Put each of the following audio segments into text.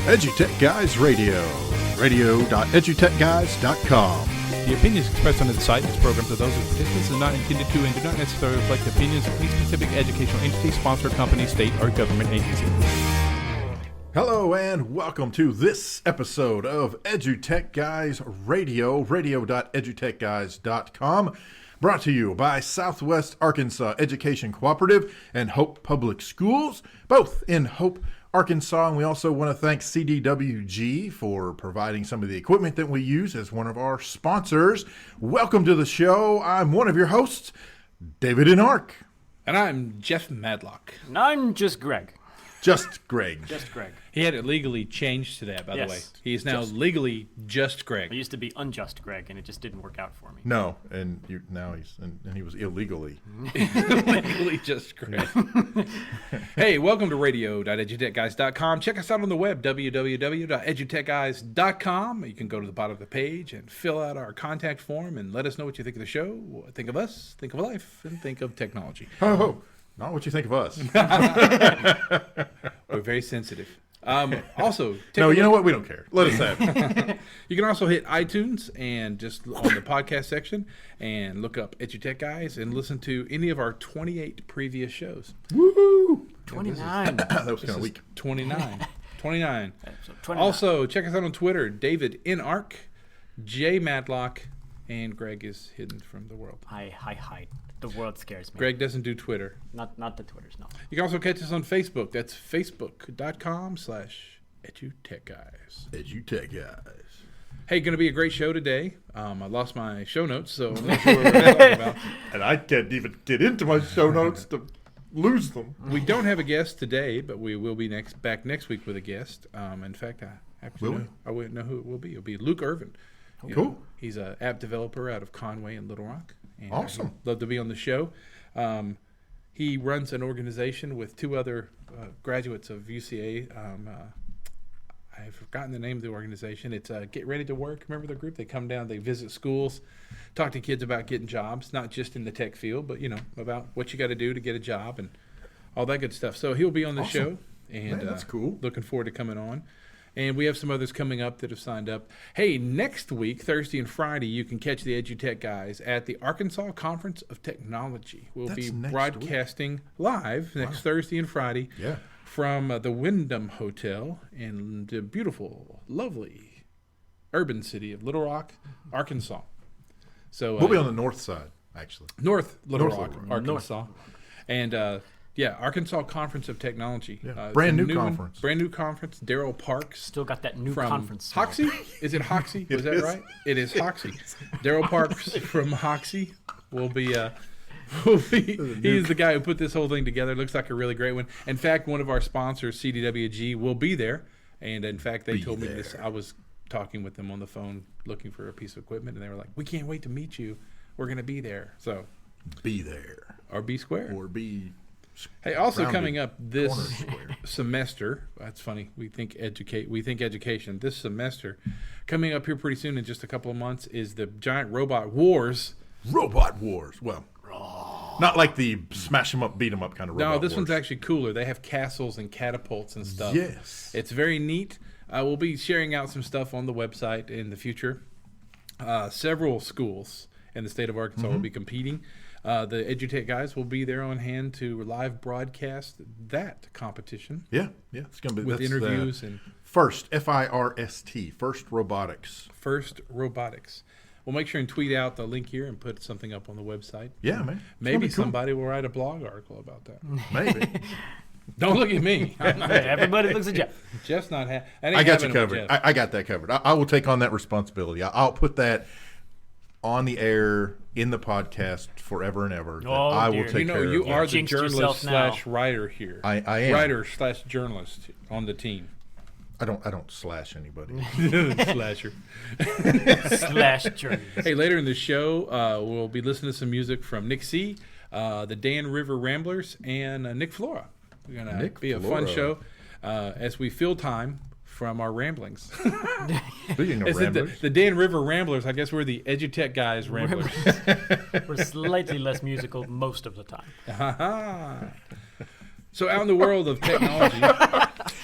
EduTech Guys Radio, radio.edutechguys.com. The opinions expressed on the site and its programs are those of participants and not intended to and do not necessarily reflect the opinions of any specific educational entity, sponsor, company, state, or government agency. Hello and welcome to this episode of EduTech Guys Radio, radio.edutechguys.com, brought to you by Southwest Arkansas Education Cooperative and Hope Public Schools, both in Hope, Arkansas. And we also want to thank CDWG for providing some of the equipment that we use as one of our sponsors. Welcome to the show. I'm one of your hosts, David in Ark. And I'm Jeff Madlock. And I'm just Greg. Just Greg. Just Greg. He had it legally changed to that, by the way. He is now legally just Greg. I used to be unjust Greg, and it just didn't work out for me. No, and now he was illegally. Legally just Greg. Hey, welcome to radio.edutechguys.com. Check us out on the web, www.edutechguys.com. You can go to the bottom of the page and fill out our contact form and let us know what you think of the show, think of us, think of life, and think of technology. Oh, not what you think of us. We're very sensitive. Also, no, you know what? We don't care. Let us have it. You can also hit iTunes and just on the podcast section and look up EduTech Guys and listen to any of our 28 previous shows. Woo! 29. That was kind of weak. 29. 29. 29. Also, check us out on Twitter, David in Ark, J Madlock, and Greg is hidden from the world. Hi. The world scares me. Greg doesn't do Twitter. Not the Twitters, no. You can also catch us on Facebook. That's facebook.com/EduTechGuys. EduTech Guys. Hey, going to be a great show today. I lost my show notes, so I'm not sure what we're talking about. And I can't even get into my show notes to lose them. We don't have a guest today, but we will be back next week with a guest. In fact, I wouldn't know who it will be. It'll be Luke Irvin. Cool. He's an app developer out of Conway and Little Rock. And awesome. He'd love to be on the show. He runs an organization with two other graduates of UCA. I've forgotten the name of the organization. It's Get Ready to Work. Remember the group? They come down, they visit schools, talk to kids about getting jobs, not just in the tech field, but, about what you got to do to get a job and all that good stuff. So he'll be on the show. And man, that's cool. Looking forward to coming on. And we have some others coming up that have signed up. Hey, next week, Thursday and Friday, you can catch the EduTech Guys at the Arkansas Conference of Technology. We'll be broadcasting live next Thursday and Friday from the Wyndham Hotel in the beautiful, lovely urban city of Little Rock, Arkansas. So we'll be on the north side, actually. North Little Rock, Arkansas. And Arkansas Conference of Technology. Yeah. Brand new conference. Brand new conference. Daryl Parks. Still got that new from conference. Hoxie? Is it Hoxie? Was that right? It is Hoxie. Daryl Parks from Hoxie will be he's the guy who put this whole thing together. Looks like a really great one. In fact, one of our sponsors, CDWG, will be there. And in fact, they told me this. I was talking with them on the phone looking for a piece of equipment, and they were like, "We can't wait to meet you. We're going to be there." So be there. Or be square. Or be... Hey, also coming up this semester, that's funny, we think education. This semester, coming up here pretty soon in just a couple of months, is the Giant Robot Wars. Robot Wars. Well, not like the smash 'em up, beat 'em up kind of Robot Wars. No, this one's actually cooler. They have castles and catapults and stuff. Yes. It's very neat. We'll be sharing out some stuff on the website in the future. Several schools in the state of Arkansas will be competing. The EduTech Guys will be there on hand to live broadcast that competition. Yeah, it's going to be with interviews and FIRST, FIRST, First Robotics. First Robotics. We'll make sure and tweet out the link here and put something up on the website. Yeah, man. Maybe somebody will write a blog article about that. Maybe. Don't look at me. Everybody looks at Jeff. Jeff's not happy. I got you covered. I got that covered. I will take on that responsibility. I'll put that on the air in the podcast forever and ever. I will take care of. You are the Jinxed journalist / writer here. I am. Writer / journalist on the team. I don't slash anybody. Slasher. Slash journalist. Hey, later in the show, we'll be listening to some music from Nick C., the Dan River Ramblers, and Nick Flora. We're going to be a fun show as we fill time from our ramblings. Speaking of ramblers. The Dan River Ramblers, I guess we're the EduTech Guys Ramblers. We're slightly less musical most of the time. So out in the world of technology,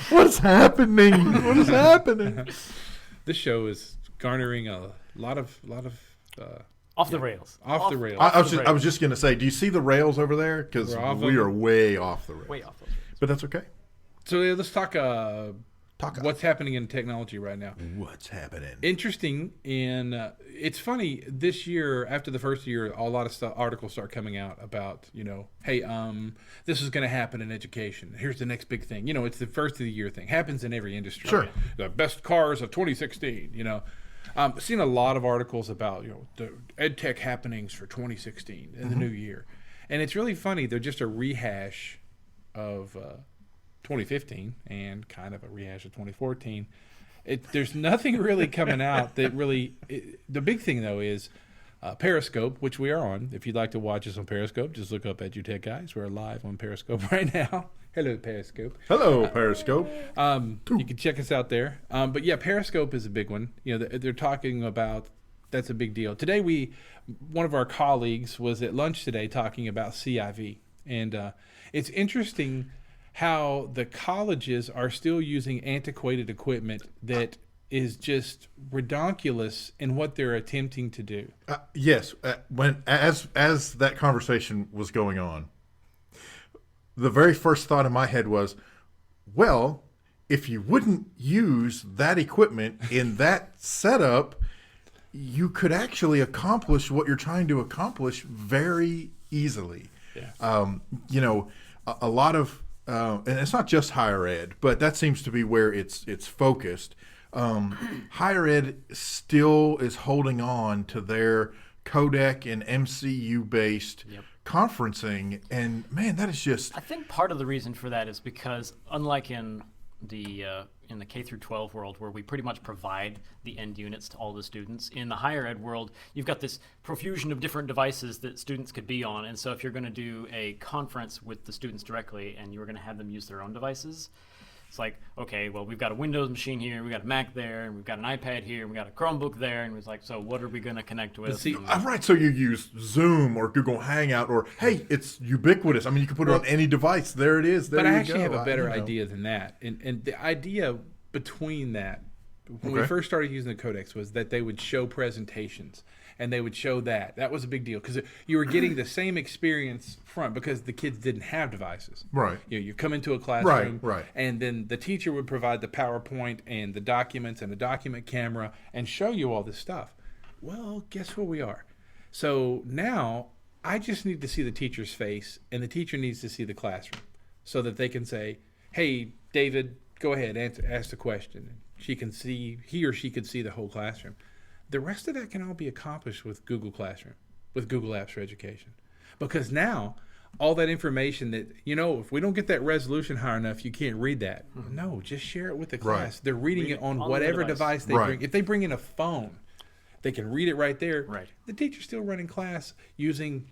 What's happening? What is happening? this show is garnering a lot of Off the rails. off the rails. I was just going to say, do you see the rails over there? Because We're off we them. are way off the rails. Way off those rails. But that's okay. So yeah, let's talk Talk what's happening in technology right now. What's happening? Interesting, and it's funny. This year, after the first year, a lot of articles start coming out about, hey, this is going to happen in education. Here's the next big thing. It's the first of the year thing. Happens in every industry. Sure. The best cars of 2016. I've seen a lot of articles about the EdTech happenings for 2016 in the new year, and it's really funny. They're just a rehash of 2015 and kind of a rehash of 2014. There's nothing really coming out that really. The big thing though is Periscope, which we are on. If you'd like to watch us on Periscope, just look up EduTechGuys. We're live on Periscope right now. Hello, Periscope. Hello, Periscope. You can check us out there. But yeah, Periscope is a big one. They're talking about, that's a big deal. Today, one of our colleagues was at lunch today talking about CIV. And it's interesting how the colleges are still using antiquated equipment that is just redonkulous in what they're attempting to do. Yes, as that conversation was going on, the very first thought in my head was, well, if you wouldn't use that equipment in that setup, you could actually accomplish what you're trying to accomplish very easily. Yeah. A lot of, and it's not just higher ed, but that seems to be where it's focused. Higher ed still is holding on to their codec and MCU based conferencing, and man, that is just. I think part of the reason for that is because, unlike in the K through 12 world, where we pretty much provide the end units to all the students, in the higher ed world, you've got this profusion of different devices that students could be on, and so if you're going to do a conference with the students directly, and you're going to have them use their own devices. It's like, okay, well, we've got a Windows machine here, we've got a Mac there, and we've got an iPad here, and we've got a Chromebook there, and it's like, so what are we going to connect with? See, Right, so you use Zoom or Google Hangout, or, hey, it's ubiquitous. I mean, you can put it on any device. There it is. There but you I actually go. have a better idea than that. And the idea between that, when we Okay. first started using the codecs, was that they would show presentations. And they would show that. That was a big deal because you were getting the same experience because the kids didn't have devices. Right. You come into a classroom, Right. and then the teacher would provide the PowerPoint and the documents and the document camera and show you all this stuff. Well, guess where we are? So now I just need to see the teacher's face, and the teacher needs to see the classroom so that they can say, hey, David, go ahead, ask the question. He or she could see the whole classroom. The rest of that can all be accomplished with Google Classroom, with Google Apps for Education. Because now, all that information that, if we don't get that resolution high enough, you can't read that. No, just share it with the class. Right. They're reading it on the whatever device. device they Right. bring. If they bring in a phone, they can read it right there. Right. The teacher's still running class using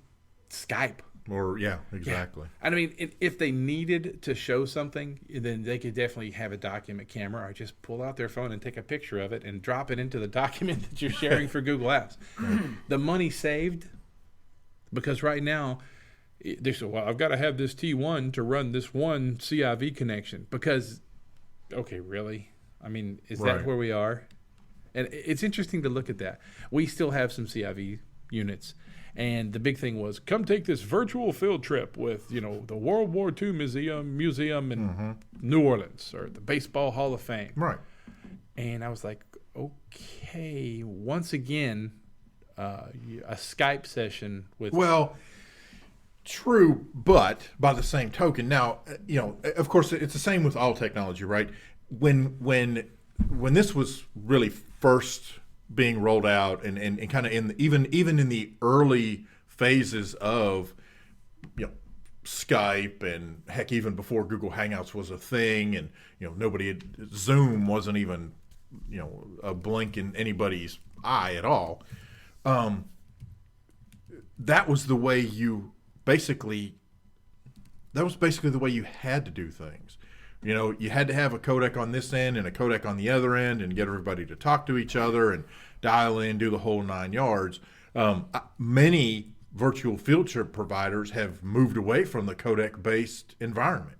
Skype. Or, yeah, exactly. I mean, if they needed to show something, then they could definitely have a document camera or just pull out their phone and take a picture of it and drop it into the document that you're sharing for Google Apps. The money saved, because right now, they say, well, I've got to have this T1 to run this one CIV connection. Because, okay, really? I mean, is Right. that where we are? And it's interesting to look at that. We still have some CIV units. And the big thing was, come take this virtual field trip with, the World War II museum in New Orleans, or the Baseball Hall of Fame. Right. And I was like, okay, once again, a Skype session with. Well, true, but by the same token, now, of course, it's the same with all technology, right? When this was really first being rolled out and kind of even in the early phases of Skype, and heck, even before Google Hangouts was a thing, and Zoom wasn't even a blink in anybody's eye at all. That was the way you basically the way you had to do things. You had to have a codec on this end and a codec on the other end, and get everybody to talk to each other and dial in, do the whole 9 yards. Many virtual field trip providers have moved away from the codec-based environment.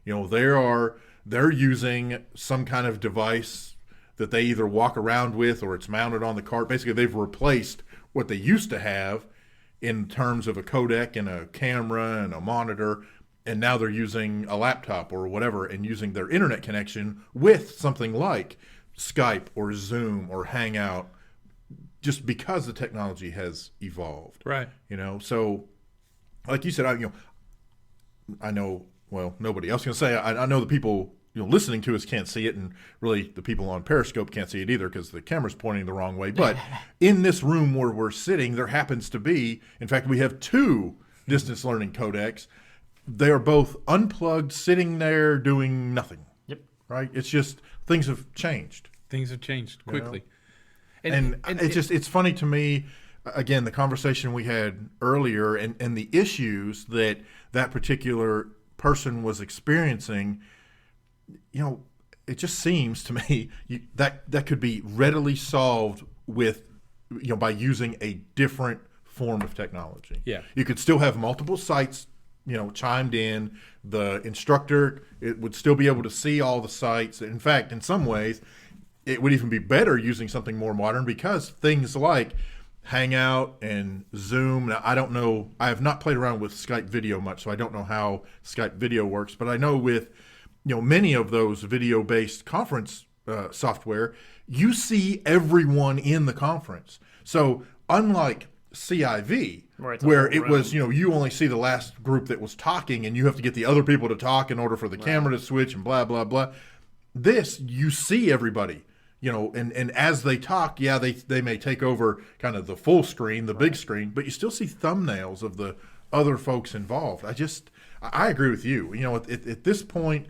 They're using some kind of device that they either walk around with or it's mounted on the cart. Basically, they've replaced what they used to have in terms of a codec and a camera and a monitor, and now they're using a laptop or whatever and using their internet connection with something like Skype or Zoom or Hangout, just because the technology has evolved. Right. So like you said, I know, well, nobody else can say, I know the people listening to us can't see it, and really the people on Periscope can't see it either because the camera's pointing the wrong way. But in this room where we're sitting, there happens to be, in fact, we have 2 distance learning codecs. They are both unplugged, sitting there doing nothing. Yep. Right? It's just things have changed. Things have changed quickly. And it's funny to me, again, the conversation we had earlier and the issues that particular person was experiencing, it just seems to me that could be readily solved with, by using a different form of technology. Yeah. You could still have multiple sites, chimed in. The instructor, it would still be able to see all the sites. In fact, in some ways, it would even be better using something more modern, because things like Hangout and Zoom. Now, I don't know. I have not played around with Skype video much, so I don't know how Skype video works. But I know with many of those video-based conference software, you see everyone in the conference. So unlike CIV, where it was, you only see the last group that was talking, and you have to get the other people to talk in order for the camera to switch and blah, blah, blah. This, you see everybody. And as they talk, they may take over kind of the full screen, the big screen, but you still see thumbnails of the other folks involved. I agree with you. At this point,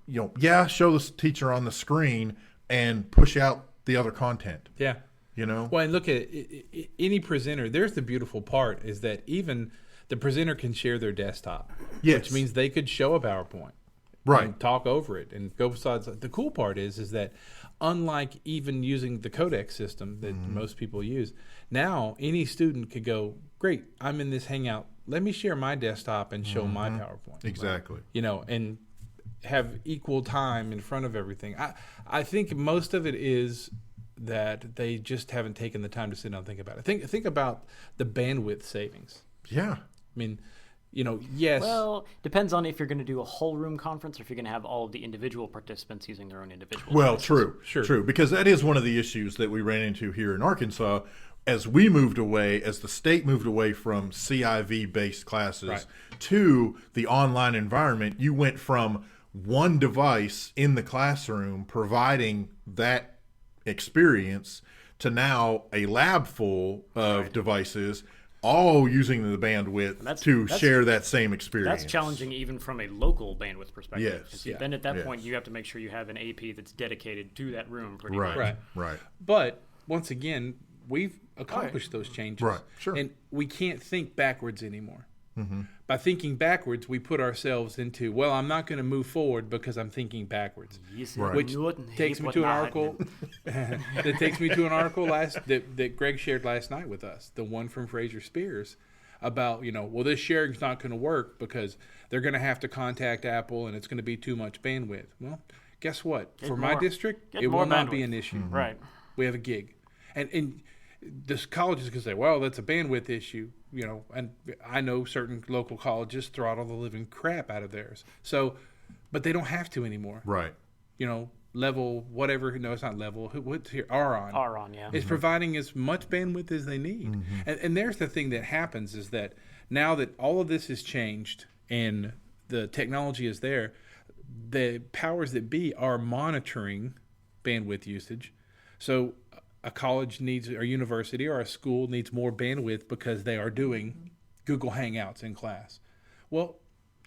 show the teacher on the screen and push out the other content. Yeah. Well, and look at any presenter. There's the beautiful part is that even the presenter can share their desktop. Yes. Which means they could show a PowerPoint. Right. And talk over it and go besides. The cool part is that unlike even using the codec system that most people use, now any student could go, great, I'm in this Hangout. Let me share my desktop and show my PowerPoint. Exactly. And have equal time in front of everything. I think most of it is that they just haven't taken the time to sit down and think about it. Think about the bandwidth savings. Yeah. I mean, yes. Well, depends on if you're going to do a whole room conference or if you're going to have all of the individual participants using their own individual devices. True. Because that is one of the issues that we ran into here in Arkansas as we moved away, as the state moved away from CIV-based classes to the online environment. You went from one device in the classroom providing that experience to now a lab full of devices, all using the bandwidth to share that same experience. That's challenging even from a local bandwidth perspective. Yes. Then at that point, you have to make sure you have an AP that's dedicated to that room pretty much. Right. But once again, we've accomplished those changes. Right, sure. And we can't think backwards anymore. By thinking backwards, we put ourselves into, well, I'm not going to move forward because I'm thinking backwards. Which takes me to an article that takes me to an article that Greg shared last night with us, the one from Fraser Spears, about, this sharing's not going to work because they're going to have to contact Apple and it's going to be too much bandwidth. Well, guess what? For my district, it will not be an issue. Right. We have a gig. And this colleges can say, well, that's a bandwidth issue, and I know certain local colleges throttle the living crap out of theirs. So, but they don't have to anymore. Right. Level, whatever, no, it's not level. What's here? Aron, yeah. Is providing as much bandwidth as they need. And there's the thing that happens is that now that all of this has changed and the technology is there, the powers that be are monitoring bandwidth usage. So a college needs, or university or a school needs more bandwidth because they are doing Google Hangouts in class. Well,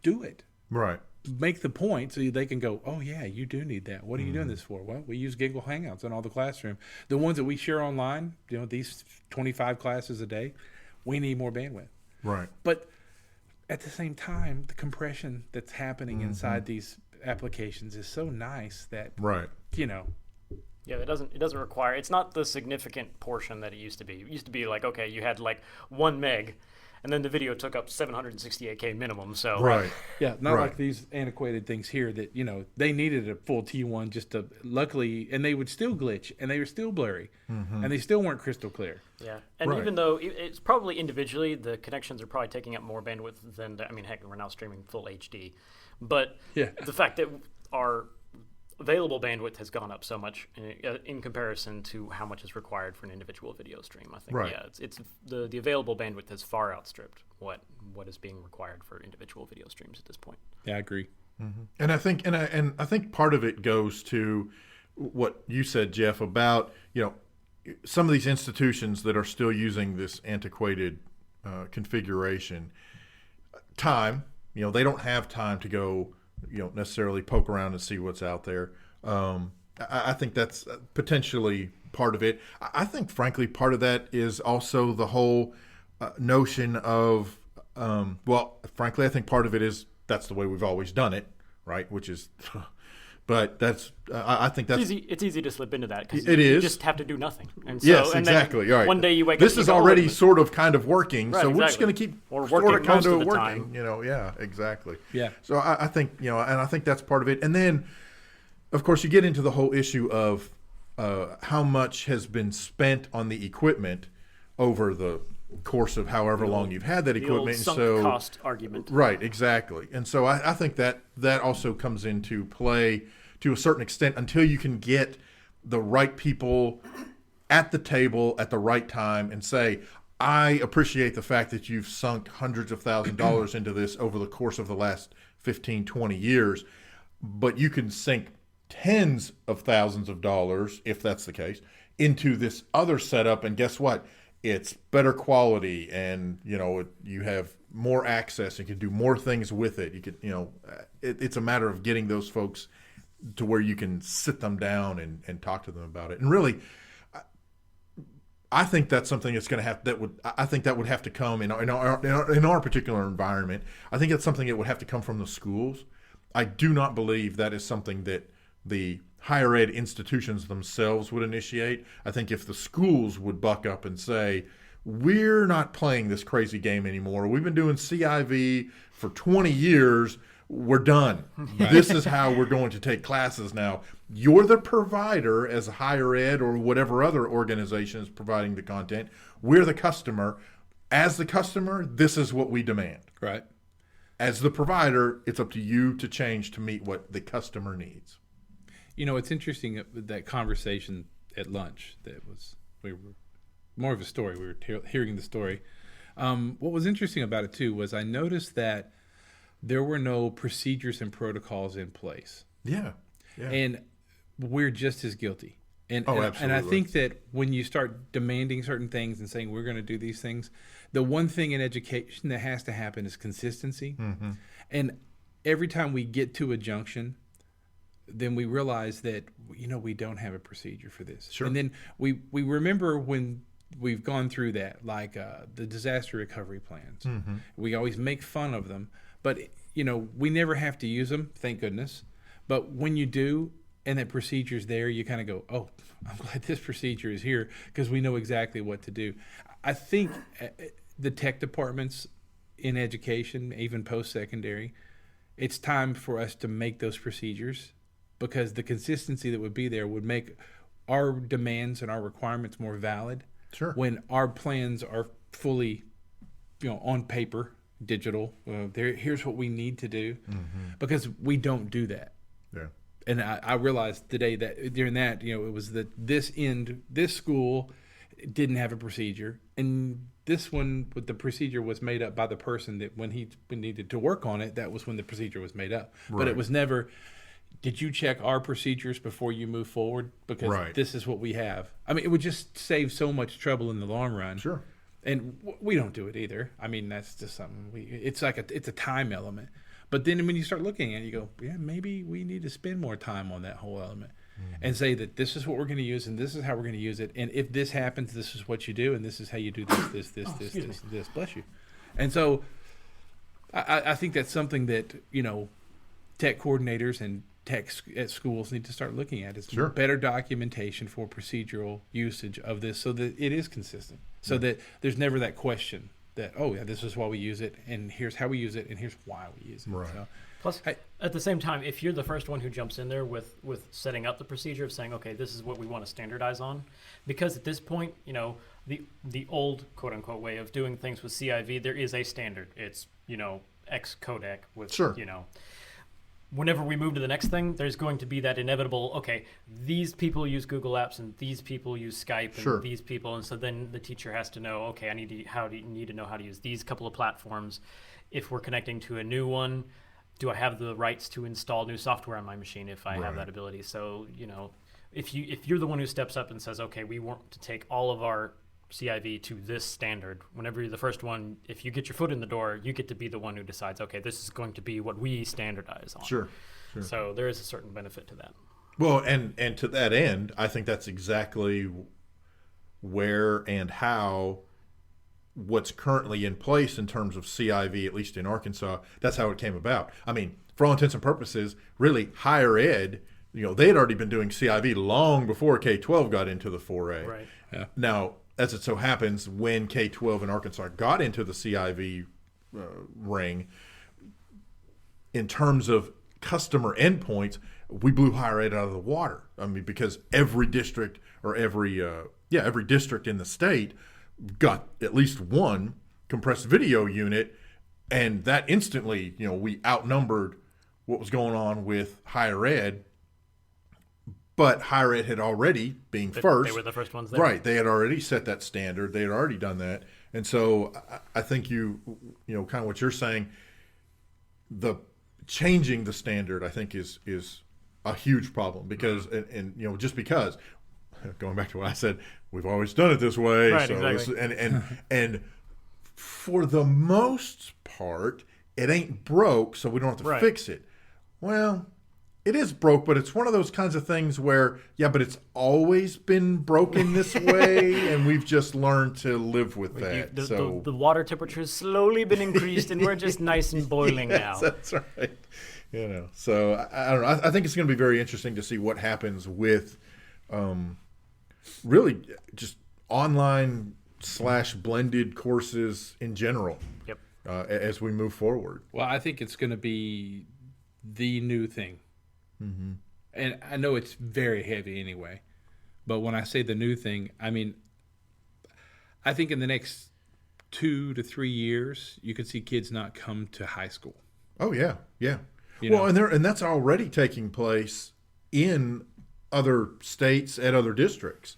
do it. Right. Make the point so they can go, oh, yeah, you do need that. What are you doing this for? Well, we use Google Hangouts in all the classroom. The ones that we share online, these 25 classes a day, we need more bandwidth. Right. But at the same time, the compression that's happening inside these applications is so nice that, Yeah, it doesn't require, it's not the significant portion that it used to be. It used to be like, okay, you had like 1 meg and then the video took up 768K minimum. So Right. Yeah, not Right. like these antiquated things here that, they needed a full T1 just to, luckily, and they would still glitch, and they were still blurry, and they still weren't crystal clear. Yeah, and Right. even though it's probably individually, the connections are probably taking up more bandwidth than, heck, we're now streaming full HD. But Yeah. the fact that our available bandwidth has gone up so much in comparison to how much is required for an individual video stream. I think, Right. it's the available bandwidth has far outstripped what is being required for individual video streams at this point. Yeah, I agree. And I think part of it goes to what you said, Jeff, about some of these institutions that are still using this antiquated configuration. Time, they don't have time to go necessarily poke around and see what's out there. I think that's potentially part of it. I think, frankly, part of that is also the whole notion of, frankly, I think part of it is that's the way we've always done it, right? Which is, but that's, I think that's... It's easy to slip into that because It you is. just have to do nothing. And so, Yes, and then exactly. All right. One day you wake up This and is you go, already "Oh, sort of kind of working, Right, so we're just exactly. going to keep Or sort working of kind most of of the working. time. Yeah, exactly. Yeah. So I think, and I think that's part of it. And then, of course, you get into the whole issue of how much has been spent on the equipment over the course of however long you've had that the equipment. old And sunk so, cost argument. right, exactly. And so I think that also comes into play to a certain extent until you can get the right people at the table at the right time and say, I appreciate the fact that you've sunk hundreds of thousands of dollars into this over the course of the last 15, 20 years, but you can sink tens of thousands of dollars, if that's the case, into this other setup. And guess what? It's better quality, and you have more access and can do more things with it. You could, it's a matter of getting those folks to where you can sit them down and talk to them about it. And really, I think that's something that's going to have that would have to come in our particular environment. I think it's something that would have to come from the schools. I do not believe that is something that the higher ed institutions themselves would initiate. I think if the schools would buck up and say, we're not playing this crazy game anymore. We've been doing CIV for 20 years. We're done. This is how we're going to take classes now. You're the provider as a higher ed or whatever other organization is providing the content. We're the customer. As the customer, this is what we demand. Right. As the provider, it's up to you to change to meet what the customer needs. It's interesting that conversation at lunch. We were more of a story. We were hearing the story. What was interesting about it too was I noticed that there were no procedures and protocols in place. Yeah. And we're just as guilty. Absolutely. And I think that when you start demanding certain things and saying we're going to do these things, the one thing in education that has to happen is consistency. Mm-hmm. And every time we get to a junction, then we realize that we don't have a procedure for this. Sure. And then we remember when we've gone through that, like the disaster recovery plans. Mm-hmm. We always make fun of them, but we never have to use them, thank goodness. But when you do, and that procedure's there, you kind of go, oh, I'm glad this procedure is here because we know exactly what to do. I think the tech departments in education, even post-secondary, it's time for us to make those procedures because the consistency that would be there would make our demands and our requirements more valid. Sure. When our plans are fully, on paper, digital, here's what we need to do, because we don't do that. Yeah. And I realized today that during that, it was that this school didn't have a procedure, and this one, the procedure was made up by the person that when he needed to work on it, that was when the procedure was made up. Right. But it was never, did you check our procedures before you move forward? Because this is what we have. I mean, it would just save so much trouble in the long run. Sure. And we don't do it either. I mean, that's just something it's a time element. But then when you start looking at it, you go, yeah, maybe we need to spend more time on that whole element and say that this is what we're going to use and this is how we're going to use it. And if this happens, this is what you do, and this is how you do this, bless you. And so I think that's something that, tech coordinators and techs at schools need to start looking at is better documentation for procedural usage of this so that it is consistent, so that there's never that question that, oh, yeah, this is why we use it, and here's how we use it, and here's why we use it. Right. So, Plus, at the same time, if you're the first one who jumps in there with setting up the procedure of saying, okay, this is what we want to standardize on, because at this point, the old quote unquote way of doing things with CIV, there is a standard. It's X codec with sure. Whenever we move to the next thing, there's going to be that inevitable, okay, these people use Google Apps and these people use Skype and sure. these people. And so then the teacher has to know, okay, I need to know how to use these couple of platforms. If we're connecting to a new one, do I have the rights to install new software on my machine if I have that ability? So, if you're the one who steps up and says, okay, we want to take all of our CIV to this standard, whenever you're the first one, if you get your foot in the door, you get to be the one who decides, okay, this is going to be what we standardize on. Sure. So there is a certain benefit to that. Well, and to that end, I think that's exactly where and how what's currently in place in terms of CIV, at least in Arkansas, that's how it came about. I mean, for all intents and purposes, really higher ed, they had already been doing CIV long before K-12 got into the 4A. Right. Yeah. Now, as it so happens, when K-12 in Arkansas got into the CIV ring, in terms of customer endpoints, we blew higher ed out of the water. I mean, because every district or every district in the state got at least one compressed video unit, and that instantly, we outnumbered what was going on with higher ed. But higher ed had already, being first. They were the first ones there. Right. They had already set that standard. They had already done that. And so I think kind of what you're saying, the changing the standard, I think, is a huge problem. Because, and just because, going back to what I said, we've always done it this way. Right, so exactly. and for the most part, it ain't broke, so we don't have to fix it. Well, it is broke, but it's one of those kinds of things where, but it's always been broken this way, and we've just learned to live with that. The water temperature has slowly been increased, and we're just nice and boiling now. That's right. So I don't know. I think it's going to be very interesting to see what happens with really just online / blended courses in general. Yep. As we move forward. Well, I think it's going to be the new thing. Mm-hmm. And I know it's very heavy anyway, but when I say the new thing, I mean, I think in the next 2 to 3 years, you could see kids not come to high school. Oh yeah. And that's already taking place in other states and other districts.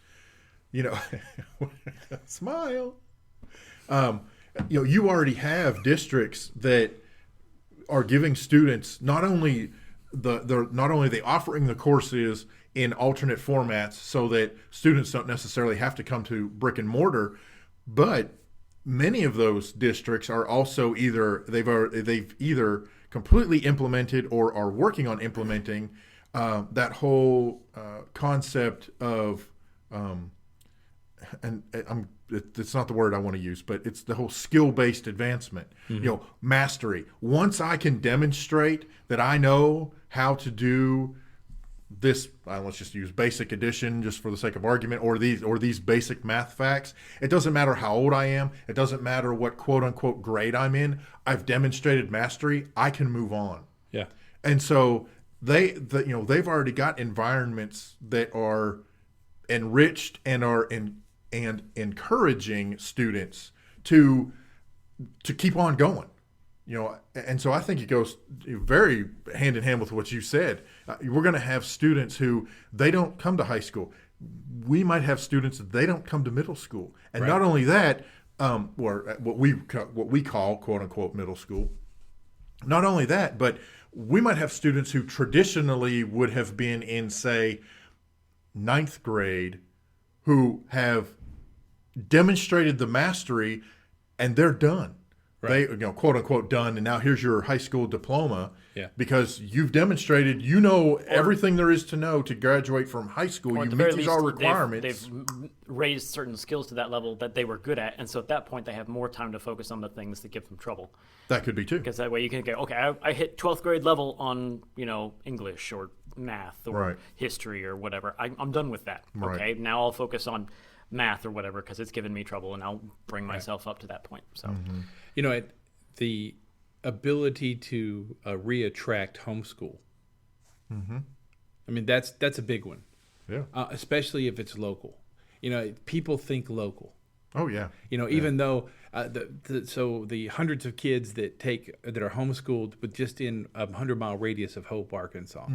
Smile. You already have districts that are giving students not only they offering the courses in alternate formats so that students don't necessarily have to come to brick and mortar, but many of those districts are also they've either completely implemented or are working on implementing that whole concept of it's not the word I want to use, but it's the whole skill-based advancement, mastery. Once I can demonstrate that I know how to do this, let's just use basic addition just for the sake of argument, or these basic math facts. It doesn't matter how old I am. It doesn't matter what quote-unquote grade I'm in. I've demonstrated mastery. I can move on. Yeah. And so they've already got environments that are enriched and are and encouraging students to keep on going, and so I think it goes very hand in hand with what you said. We're going to have students who they don't come to high school. We might have students that they don't come to middle school, and not only that, or what we call quote unquote middle school. Not only that, but we might have students who traditionally would have been in, say, 9th grade, who have demonstrated the mastery, and they're done. They, quote unquote, done, and now here's your high school diploma. Yeah. Because you've demonstrated, everything there is to know to graduate from high school. You meet these all requirements. They've raised certain skills to that level that they were good at, and so at that point they have more time to focus on the things that give them trouble. That could be too. Because that way you can go, okay, I hit 12th grade level on English or math or history or whatever. I'm done with that. Okay, now I'll focus on math or whatever because it's given me trouble, and I'll bring myself up to that point. So, the ability to reattract homeschool. I mean, that's a big one. Yeah. Especially if it's local. People think local. Oh yeah. Even though the hundreds of kids that are homeschooled, but just in a 100-mile radius of Hope, Arkansas.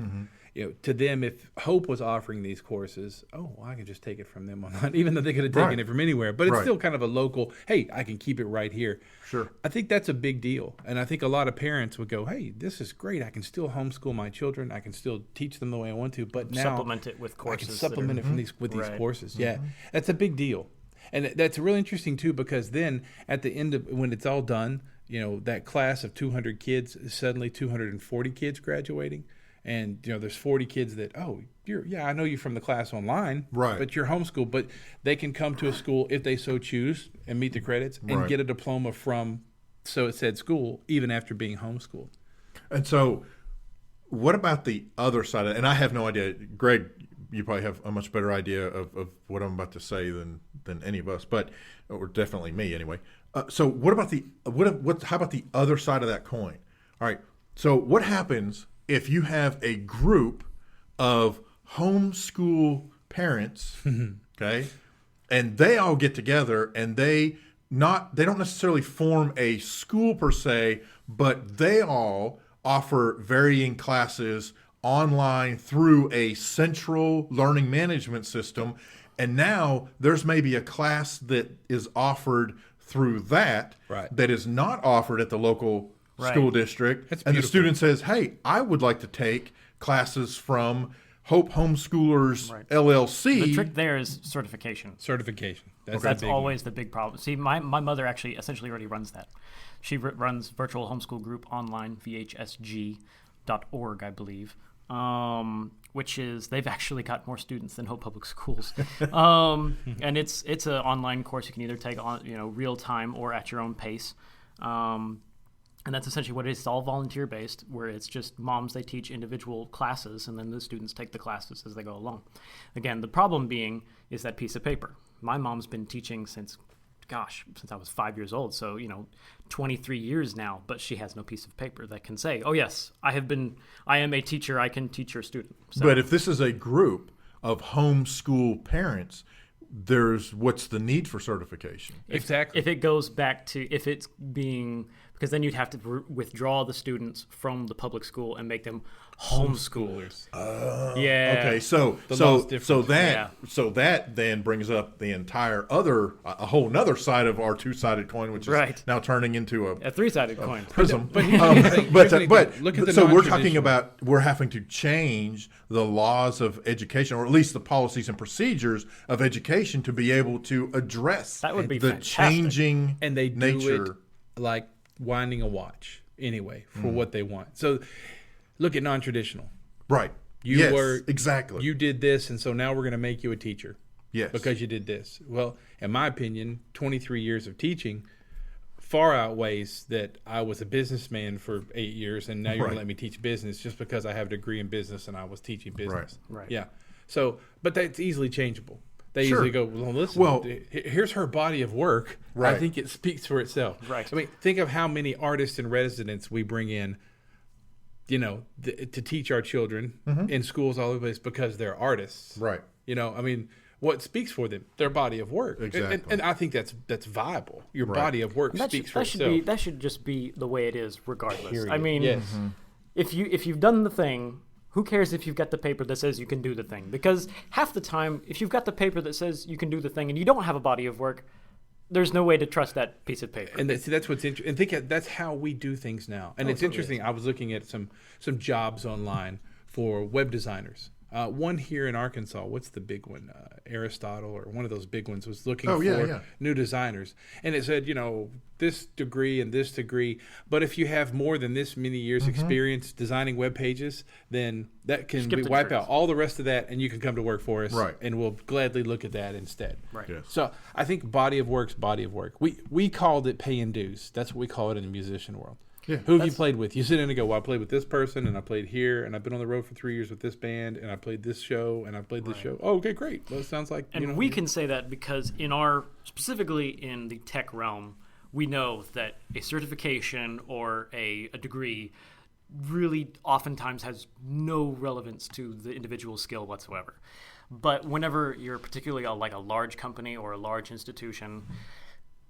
To them, if Hope was offering these courses, I can just take it from them online, even though they could have taken it from anywhere. But it's still kind of a local, hey, I can keep it right here. Sure. I think that's a big deal. And I think a lot of parents would go, hey, this is great. I can still homeschool my children. I can still teach them the way I want to. But now supplement it with courses. I can supplement it from these courses. Yeah, that's a big deal. And that's really interesting, too, because then at the end of when it's all done, that class of 200 kids is suddenly 240 kids graduating. And, there's 40 kids that, I know you from the class online, right? But you're homeschooled. But they can come to a school if they so choose and meet the credits and get a diploma from said school, even after being homeschooled. And so what about the other side of it? And I have no idea. Greg, you probably have a much better idea of what I'm about to say than any of us, or definitely me anyway. So what about how about the other side of that coin? All right. So what happens if you have a group of homeschool parents, okay, and they all get together and they don't necessarily form a school per se, but they all offer varying classes online through a central learning management system, and now there's maybe a class that is offered through that is not offered at the local school district. And the student says, hey, I would like to take classes from Hope Homeschoolers LLC. The trick there is certification. That's always the big problem. See, my mother actually essentially already runs that. She runs Virtual Homeschool Group Online, VHSG.org, I believe, which is, they've actually got more students than Hope Public Schools. And it's an online course you can either take on real time or at your own pace. And that's essentially what it is. It's all volunteer-based, where it's just moms, they teach individual classes, and then the students take the classes as they go along. Again, the problem being is that piece of paper. My mom's been teaching since I was 5 years old, so 23 years now, but she has no piece of paper that can say, oh yes, I am a teacher, I can teach your student. So, but if this is a group of homeschool parents, what's the need for certification? Exactly. If it goes back to, if it's being, because then you'd have to withdraw the students from the public school and make them homeschoolers. Okay, so that then brings up the entire a whole nother side of our two-sided coin, which is now turning into a three-sided coin prism. But look at so we're talking about we're having to change the laws of education, or at least the policies and procedures of education, to be able to address the changing and they do nature. It like winding a watch anyway for what they want. So look at non-traditional. Right. Exactly. You did this, and so now we're going to make you a teacher. Yes. Because you did this. Well, in my opinion, 23 years of teaching far outweighs that I was a businessman for 8 years, and now you're going to let me teach business just because I have a degree in business and I was teaching business. Right. Yeah. So, but that's easily changeable. They easily go, well, listen, here's her body of work. Right. I think it speaks for itself. Right. I mean, think of how many artists in residence we bring in, to teach our children in schools all over the place because they're artists. Right. I mean, what speaks for them? Their body of work. Exactly. And I think that's viable. Your body of work speaks for itself. That should just be the way it is regardless. Period. I mean, yes. if you've done the thing, who cares if you've got the paper that says you can do the thing? Because half the time, if you've got the paper that says you can do the thing and you don't have a body of work, there's no way to trust that piece of paper. And that's what's interesting. And think that's how we do things now. And it's interesting. I was looking at some jobs online for web designers. One here in Arkansas, what's the big one? Aristotle, or one of those big ones, was looking for new designers. And it said, this degree and this degree. But if you have more than this many years experience designing web pages, then that can wipe out all the rest of that, and you can come to work for us. Right. And we'll gladly look at that instead. Right. Yes. So I think body of work's body of work. We called it paying dues. That's what we call it in the musician world. Yeah. Who have you played with? You sit in and go, well, I played with this person, and I played here, and I've been on the road for 3 years with this band, and I played this show, and I played this show. Oh, okay, great. Well, it sounds like... And we can say that because specifically in the tech realm, we know that a certification or a degree really oftentimes has no relevance to the individual skill whatsoever. But whenever you're particularly like a large company or a large institution,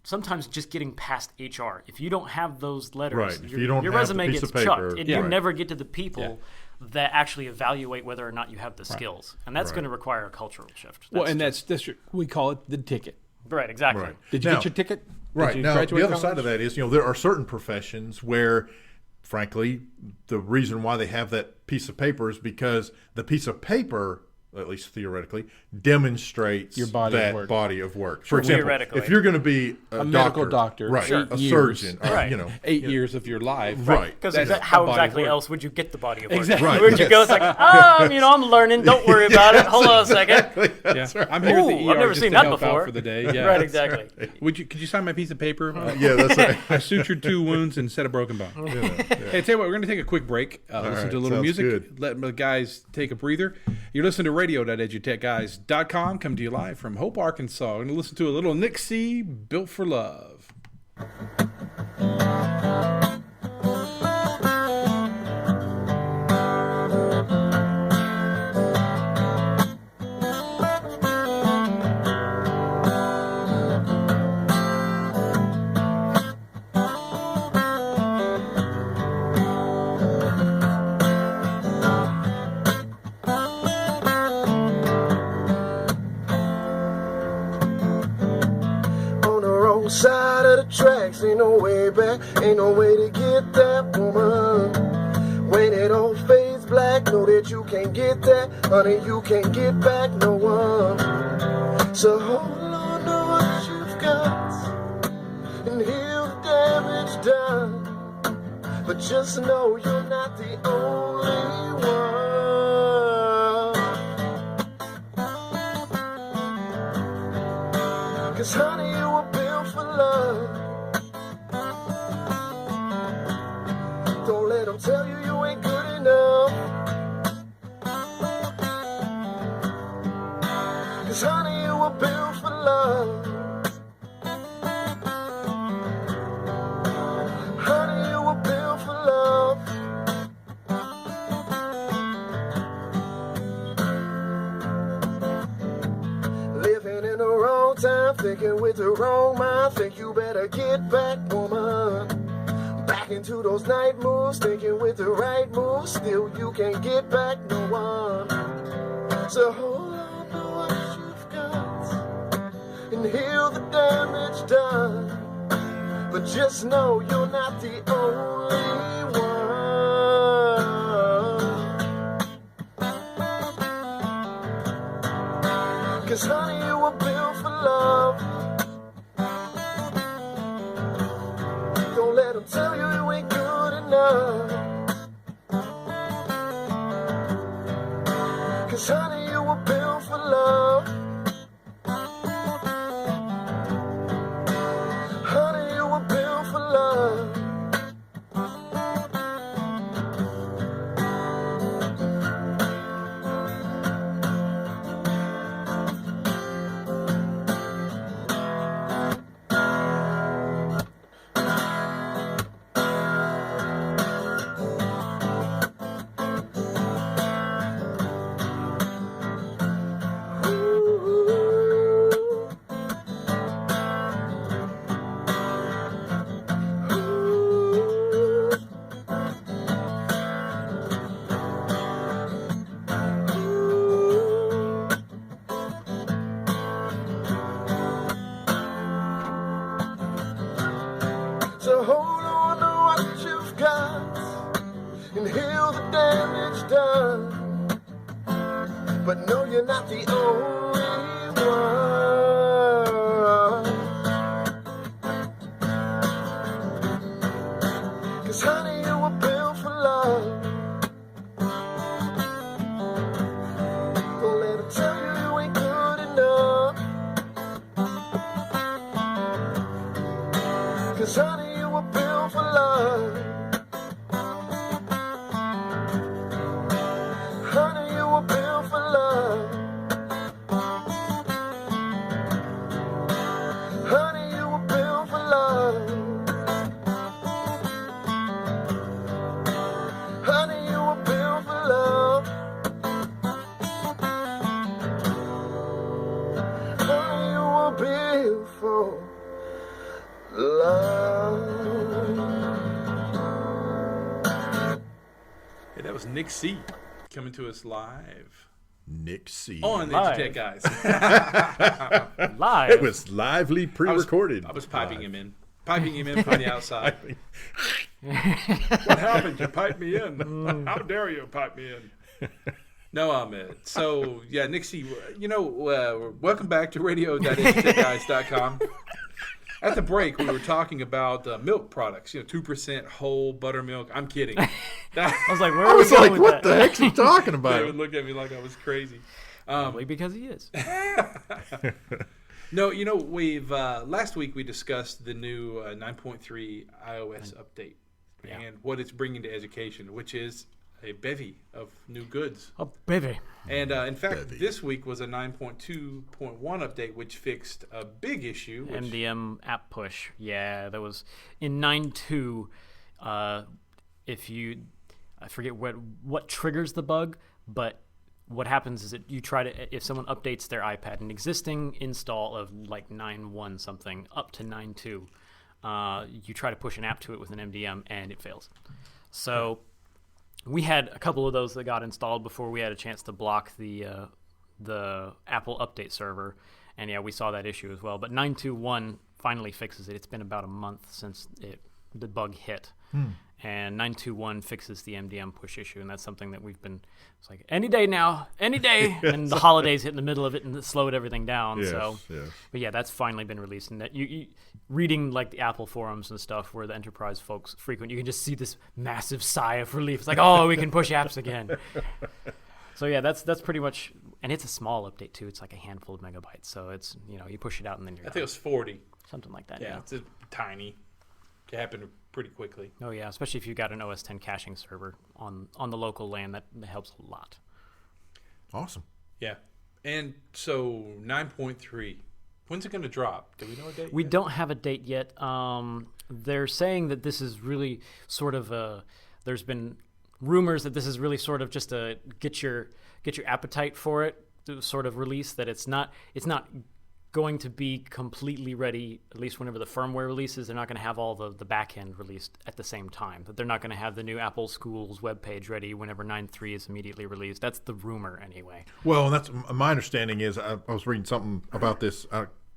sometimes just getting past HR, if you don't have those letters, your resume gets chucked, and you never get to the people that actually evaluate whether or not you have the skills, and that's going to require a cultural shift. That's we call it the ticket. Right, exactly. Right. Did you get your ticket? Right. Now, the other side of that is, there are certain professions where, frankly, the reason why they have that piece of paper is because the piece of paper, at least theoretically, demonstrates your body of work. For example, if you're going to be a medical doctor, right, a surgeon, right. 8 years of your life, right? Because how exactly else would you get the body of work? Exactly. Right. Where'd you go? It's like, I'm learning. Don't worry about it. Hold on a second. That's right. I'm here at the ER. I've never just seen to that help before. out for the day. Yeah, right, exactly. Right. Could you sign my piece of paper? Yeah, that's right. I sutured 2 wounds and set a broken bone. Hey, tell you what, we're going to take a quick break. Listen to a little music. Good. Let the guys take a breather. You're listening to radio.edutechguys.com. Come to you live from Hope, Arkansas. We're going to listen to a little Nick C. Built for Love. Side of the tracks, ain't no way back, ain't no way to get that woman. When it all fades black, know that you can't get that, honey, you can't get back no one. So hold on to what you've got and heal the damage done. But just know you're not the only one. 'Cause honey, you were built for love. Don't let them tell you you ain't good enough. 'Cause honey, you were built for love. Honey, you were built for love. Living in the wrong time, thinking with the wrong mind. Think you better get back, woman. Back into those night moves, thinking with the right moves. Still you can't get back no one. So hold on to what you've got and heal the damage done. But just know you're not the only one. 'Cause honey, you were built for love. Don't let them tell you you ain't good enough. 'Cause honey, you were built for love. Honey, you were built for love. So hold on to what you've got and heal the damage done. But know you're not the only one. 'Cause honey, you were built for love. Don't let them tell you you ain't good enough. 'Cause honey, you were built for love. Hey, that was Nick C. coming to us live. Nick C. On the EduTech Guys. Live. It was lively pre-recorded. I was piping him in. Piping him in from the outside. What happened? You piped me in. How dare you pipe me in? No, so, yeah, Nick C., welcome back to radio.edutechguys.com. At the break, we were talking about milk products, 2% whole buttermilk. I'm kidding. I was like, where are we going with what that? the heck's he talking about? They would look at me like I was crazy. Probably because he is. No, we've last week we discussed the new 9.3 iOS update and what it's bringing to education, which is a bevy of new goods. A bevy. And in fact, this week was a 9.2.1 update, which fixed a big issue. MDM app push. Yeah, that was in 9.2. I forget what triggers the bug, but what happens is that if someone updates their iPad, an existing install of like 9.1 something up to 9.2, you try to push an app to it with an MDM and it fails. So we had a couple of those that got installed before we had a chance to block the Apple update server, and yeah, we saw that issue as well. But 9.2.1 finally fixes it. It's been about a month since the bug hit. And 9.2.1 fixes the MDM push issue, and that's something that it's like, any day now, any day. And the holidays hit in the middle of it and it slowed everything down. Yes, so, yes. But yeah, that's finally been released. And that you reading like the Apple forums and stuff where the enterprise folks frequent, you can just see this massive sigh of relief. It's like, oh, we can push apps again. So yeah, that's pretty much, and it's a small update too. It's like a handful of megabytes. So it's, you push it out and then you're I think it was 40. something like that. Yeah, it's tiny. It happened pretty quickly. Oh yeah, especially if you've got an OS 10 caching server on the local LAN, that helps a lot. Awesome. Yeah. And so 9.3, when's it going to drop? Do we know a date? We don't have a date yet. They're saying that this is really sort of there's been rumors that this is really sort of just a get your appetite for it sort of release, that it's not going to be completely ready, at least whenever the firmware releases. They're not going to have all the back end released at the same time. That they're not going to have the new Apple Schools webpage ready whenever 9.3 is immediately released. That's the rumor anyway. Well, that's my understanding is I was reading something about this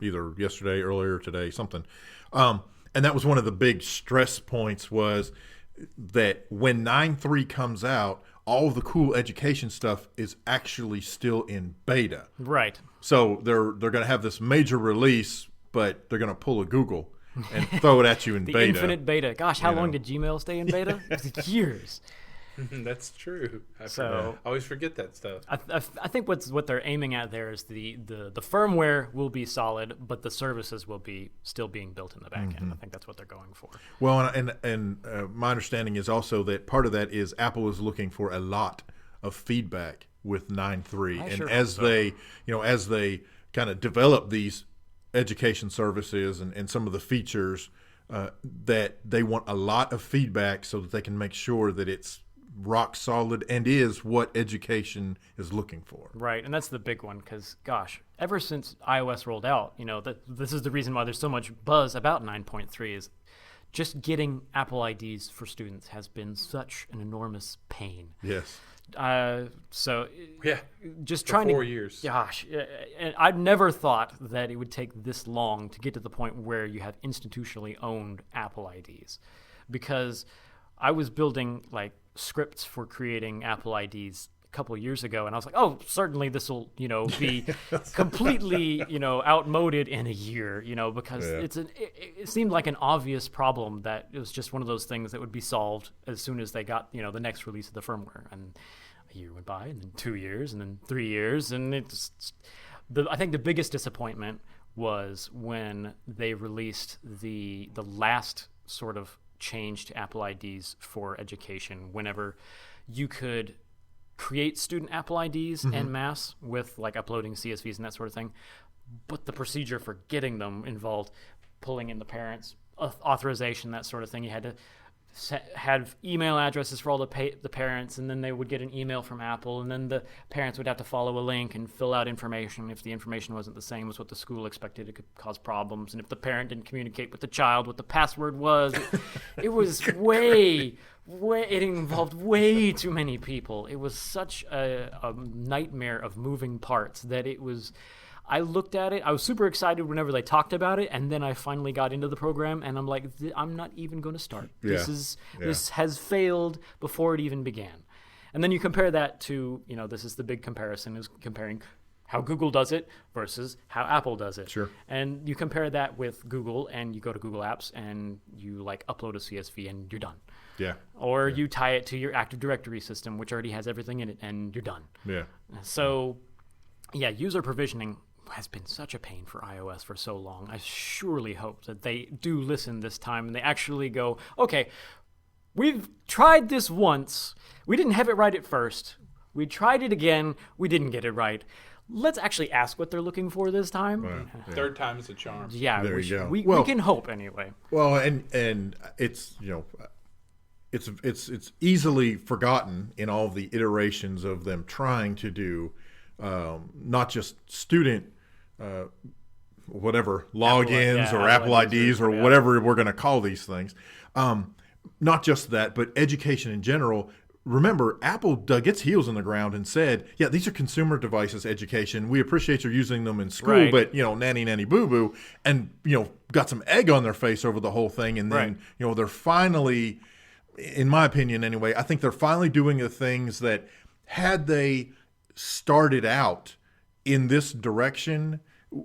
either yesterday, earlier today, something. And that was one of the big stress points was that when 9.3 comes out, all of the cool education stuff is actually still in beta. Right. So they're going to have this major release, but they're going to pull a Google and throw it at you in the beta. Infinite beta. Gosh, how long did Gmail stay in beta? It was years. That's true. I always forget that stuff. I think what they're aiming at there is the firmware will be solid, but the services will be still being built in the back end. I think that's what they're going for. Well, and my understanding is also that part of that is Apple is looking for a lot of feedback with 9.3, and as they kind of develop these education services and some of the features, that they want a lot of feedback so that they can make sure that it's rock solid and is what education is looking for. Right, and that's the big one because, gosh, ever since iOS rolled out, this is the reason why there's so much buzz about 9.3 is just getting Apple IDs for students has been such an enormous pain. Yes. Just for trying 4 years. Gosh, and I'd never thought that it would take this long to get to the point where you have institutionally owned Apple IDs, because I was building like scripts for creating Apple IDs a couple of years ago, and I was like, oh, certainly this will, be completely, outmoded in a year, because it seemed like an obvious problem that it was just one of those things that would be solved as soon as they got, the next release of the firmware. And a year went by, and then 2 years, and then 3 years, and I think the biggest disappointment was when they released the last sort of change to Apple IDs for education, whenever you could create student Apple IDs en masse with like uploading CSVs and that sort of thing, but the procedure for getting them involved pulling in the parents' authorization, that sort of thing. You had to had email addresses for all the parents, and then they would get an email from Apple, and then the parents would have to follow a link and fill out information. If the information wasn't the same as what the school expected, it could cause problems. And if the parent didn't communicate with the child what the password was, it was it involved way too many people. It was such a nightmare of moving parts that it was... I looked at it. I was super excited whenever they talked about it, and then I finally got into the program, and I'm like, I'm not even going to start. Yeah. This has failed before it even began. And then you compare that to, this is the big comparison, is comparing how Google does it versus how Apple does it. Sure. And you compare that with Google, and you go to Google Apps, and you upload a CSV, and you're done. Yeah. Or you tie it to your Active Directory system, which already has everything in it, and you're done. Yeah. So, user provisioning has been such a pain for iOS for so long. I surely hope that they do listen this time and they actually go, okay, we've tried this once. We didn't have it right at first. We tried it again. We didn't get it right. Let's actually ask what they're looking for this time. Right. Yeah. Third time is a charm. Yeah, there you go. We can hope anyway. Well, and it's it's easily forgotten in all the iterations of them trying to do not just student whatever logins or Apple IDs or whatever we're going to call these things. Not just that, but education in general. Remember, Apple dug its heels in the ground and said, yeah, these are consumer devices, education. We appreciate you using them in school, right. but, nanny, boo-boo. And, got some egg on their face over the whole thing. And then, they're finally, in my opinion anyway, I think they're finally doing the things that had they started out in this direction,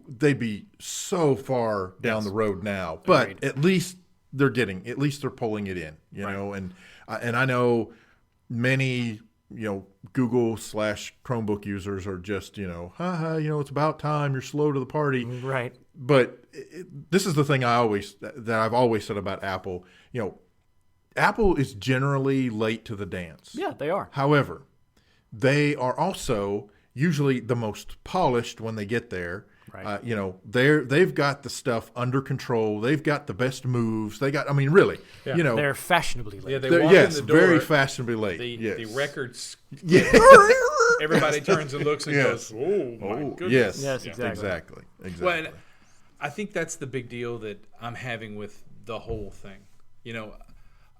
they'd be so far down the road now. But Agreed. at least they're pulling it in, and I know many, Google / Chromebook users are just, it's about time, you're slow to the party. Right. But this is the thing that I've always said about Apple. Apple is generally late to the dance. Yeah, they are. However, they are also usually the most polished when they get there. Right. They've got the stuff under control. They've got the best moves. Really, they're fashionably late. Yeah, they walk in the door, very fashionably late. The records. Yeah. Everybody turns and looks and goes, "Oh my goodness!" Yes, exactly. Well, and I think that's the big deal that I'm having with the whole thing.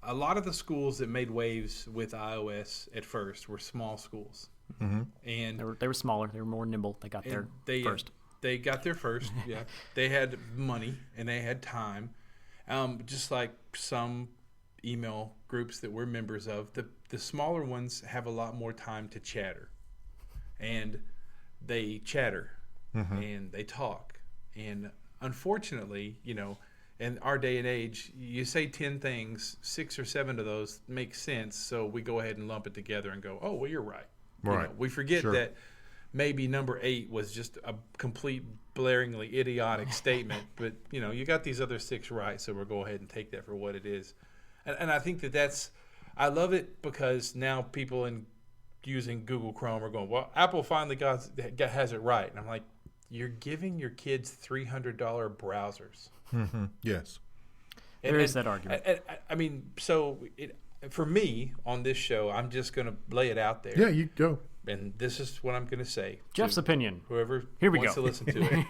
A lot of the schools that made waves with iOS at first were small schools, and they were smaller. They were more nimble. They got there first. They got there first. Yeah, they had money and they had time, just like some email groups that we're members of. The smaller ones have a lot more time to chatter, and they chatter and they talk. And unfortunately, in our day and age, you say 10 things, 6 or 7 of those make sense. So we go ahead and lump it together and go, "Oh, well, you're right." Right. We forget that maybe number 8 was just a complete blaringly idiotic statement, but you got these other 6 right, so we'll go ahead and take that for what it is. And I think I love it because now people using Google Chrome are going, well, Apple finally has it right. And I'm like, you're giving your kids $300 browsers. Mm-hmm. Yes. There is that argument. For me on this show, I'm just going to lay it out there. Yeah, you go. And this is what I'm going to say. Jeff's opinion. Whoever Here we wants go. to listen to it.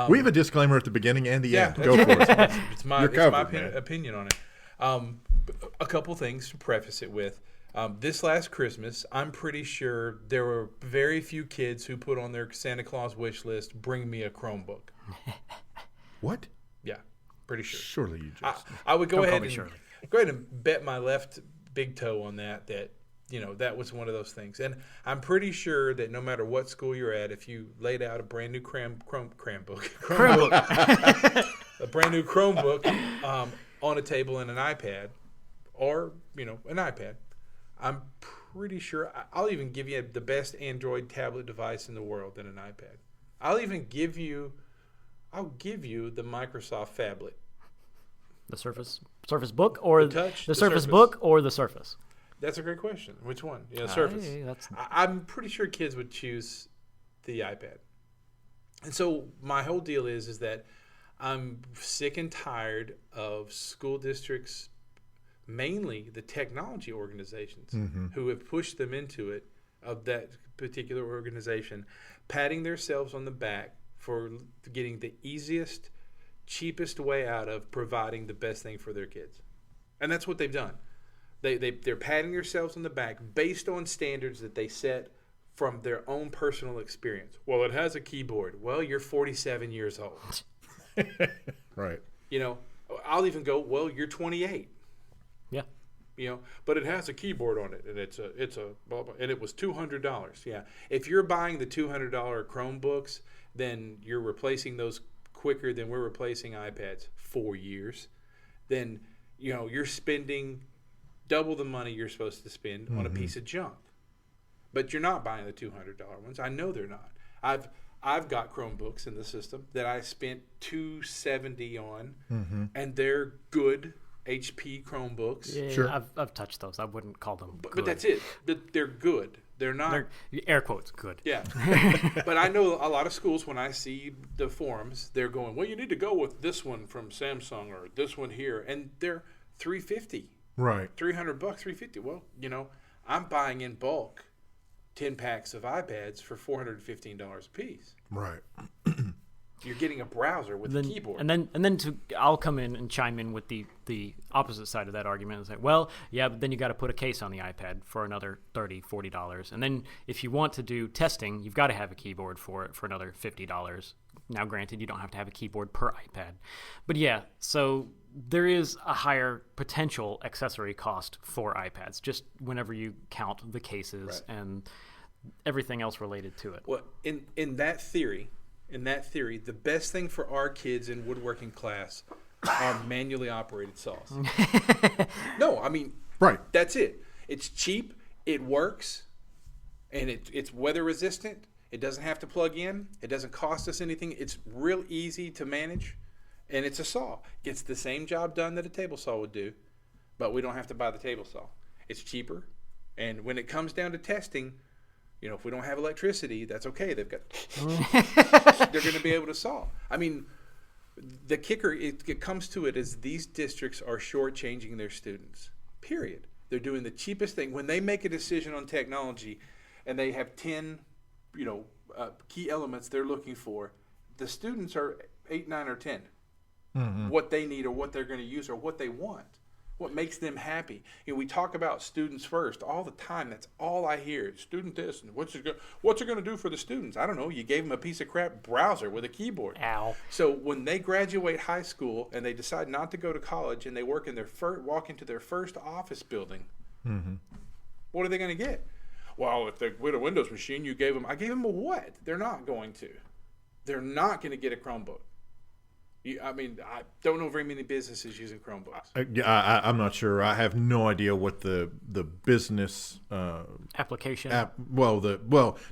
We have a disclaimer at the beginning and the end. Yeah, Go for it. It's my opinion on it. A couple things to preface it with. This last Christmas, I'm pretty sure there were very few kids who put on their Santa Claus wish list, "Bring me a Chromebook." What? Yeah, pretty sure. Surely you just. I would go ahead and bet my left big toe on that that was one of those things. And I'm pretty sure that no matter what school you're at, if you laid out a brand new Chromebook, a brand new Chromebook on a table and an iPad, or an iPad, I'm pretty sure I'll even give you the best Android tablet device in the world than an iPad. I'll give you the Microsoft phablet. The Surface Book or the Touch, the Surface Book or the Surface? That's a great question. Which one? Surface. I'm pretty sure kids would choose the iPad. And so my whole deal is that I'm sick and tired of school districts mainly the technology organizations who have pushed them into it, of that particular organization, patting themselves on the back for getting the easiest, cheapest way out of providing the best thing for their kids. And that's what they've done. They're patting themselves on the back based on standards that they set from their own personal experience. Well, it has a keyboard. Well, you're 47 years old. Right. You know, I'll even go, well, you're 28. Yeah. You know, but it has a keyboard on it, and it's a blah, blah, and it was $200. Yeah. If you're buying the $200 Chromebooks, then you're replacing those quicker than we're replacing iPads. 4 years. Then, you know, you're spending double the money you're supposed to spend on a piece of junk. But you're not buying the $200 ones. I know they're not. I've got Chromebooks in the system that I spent $270 on, and they're good HP Chromebooks. Yeah, Sure. I've touched those. I wouldn't call them good. But that's it. But they're good. They're not. They're, air quotes, good. Yeah. But I know a lot of schools, when I see the forums, they're going, well, you need to go with this one from Samsung or this one here. And they're $350. Right. $300, $350. Well, you know, I'm buying in bulk 10 packs of iPads for $415 a piece. Right. You're getting a browser with a keyboard. And then I'll come in and chime in with the opposite side of that argument and say, well, yeah, but then you got to put a case on the iPad for another $30, $40. And then if you want to do testing, you've got to have a keyboard for it for another $50. Now, granted, you don't have to have a keyboard per iPad. But yeah, so there is a higher potential accessory cost for iPads, just whenever you count the cases and everything else related to it. Well, in that theory, the best thing for our kids in woodworking class are manually operated saws. No, I mean, Right. that's it. It's cheap, it works, and it's weather resistant. It doesn't have to plug in. It doesn't cost us anything. It's real easy to manage, and it's a saw. Gets the same job done that a table saw would do, but we don't have to buy the table saw. It's cheaper, and when it comes down to testing, you know, if we don't have electricity, that's okay. They're going to be able to saw. I mean, the kicker, it comes to it, is these districts are shortchanging their students, period. They're doing the cheapest thing. When they make a decision on technology and they have 10, you know, key elements they're looking for, the students are 8, 9, or 10. What they need or what they're going to use or what they want. What makes them happy. You know, we talk about students first all the time. That's all I hear. Student this, and what's it going to do for the students? I don't know. You gave them a piece of crap browser with a keyboard. Ow. So when they graduate high school and they decide not to go to college and they walk into their first office building, what are they going to get? Well, if they're with a Windows machine, I gave them a what? They're not going to. They're not going to get a Chromebook. I mean, I don't know very many businesses using Chromebooks. I'm not sure. I have no idea what the business Application. not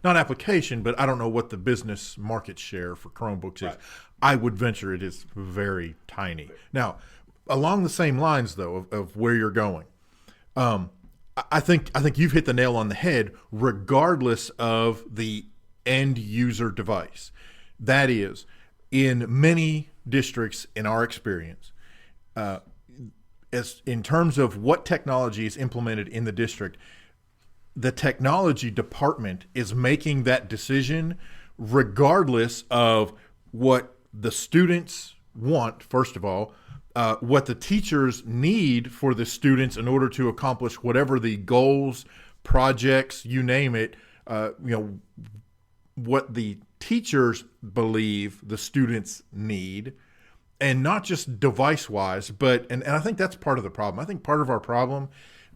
application, but I don't know what the business market share for Chromebooks is. I would venture it is very tiny. Now, along the same lines though of where you're going, I think you've hit the nail on the head. Regardless of the end user device, that is, in many districts, in our experience, as in terms of what technology is implemented in the district, the technology department is making that decision regardless of what the students want, first of all, what the teachers need for the students in order to accomplish whatever the goals, projects, you name it, what the teachers believe the students need, and not just device-wise, but and I think that's part of the problem. I think part of our problem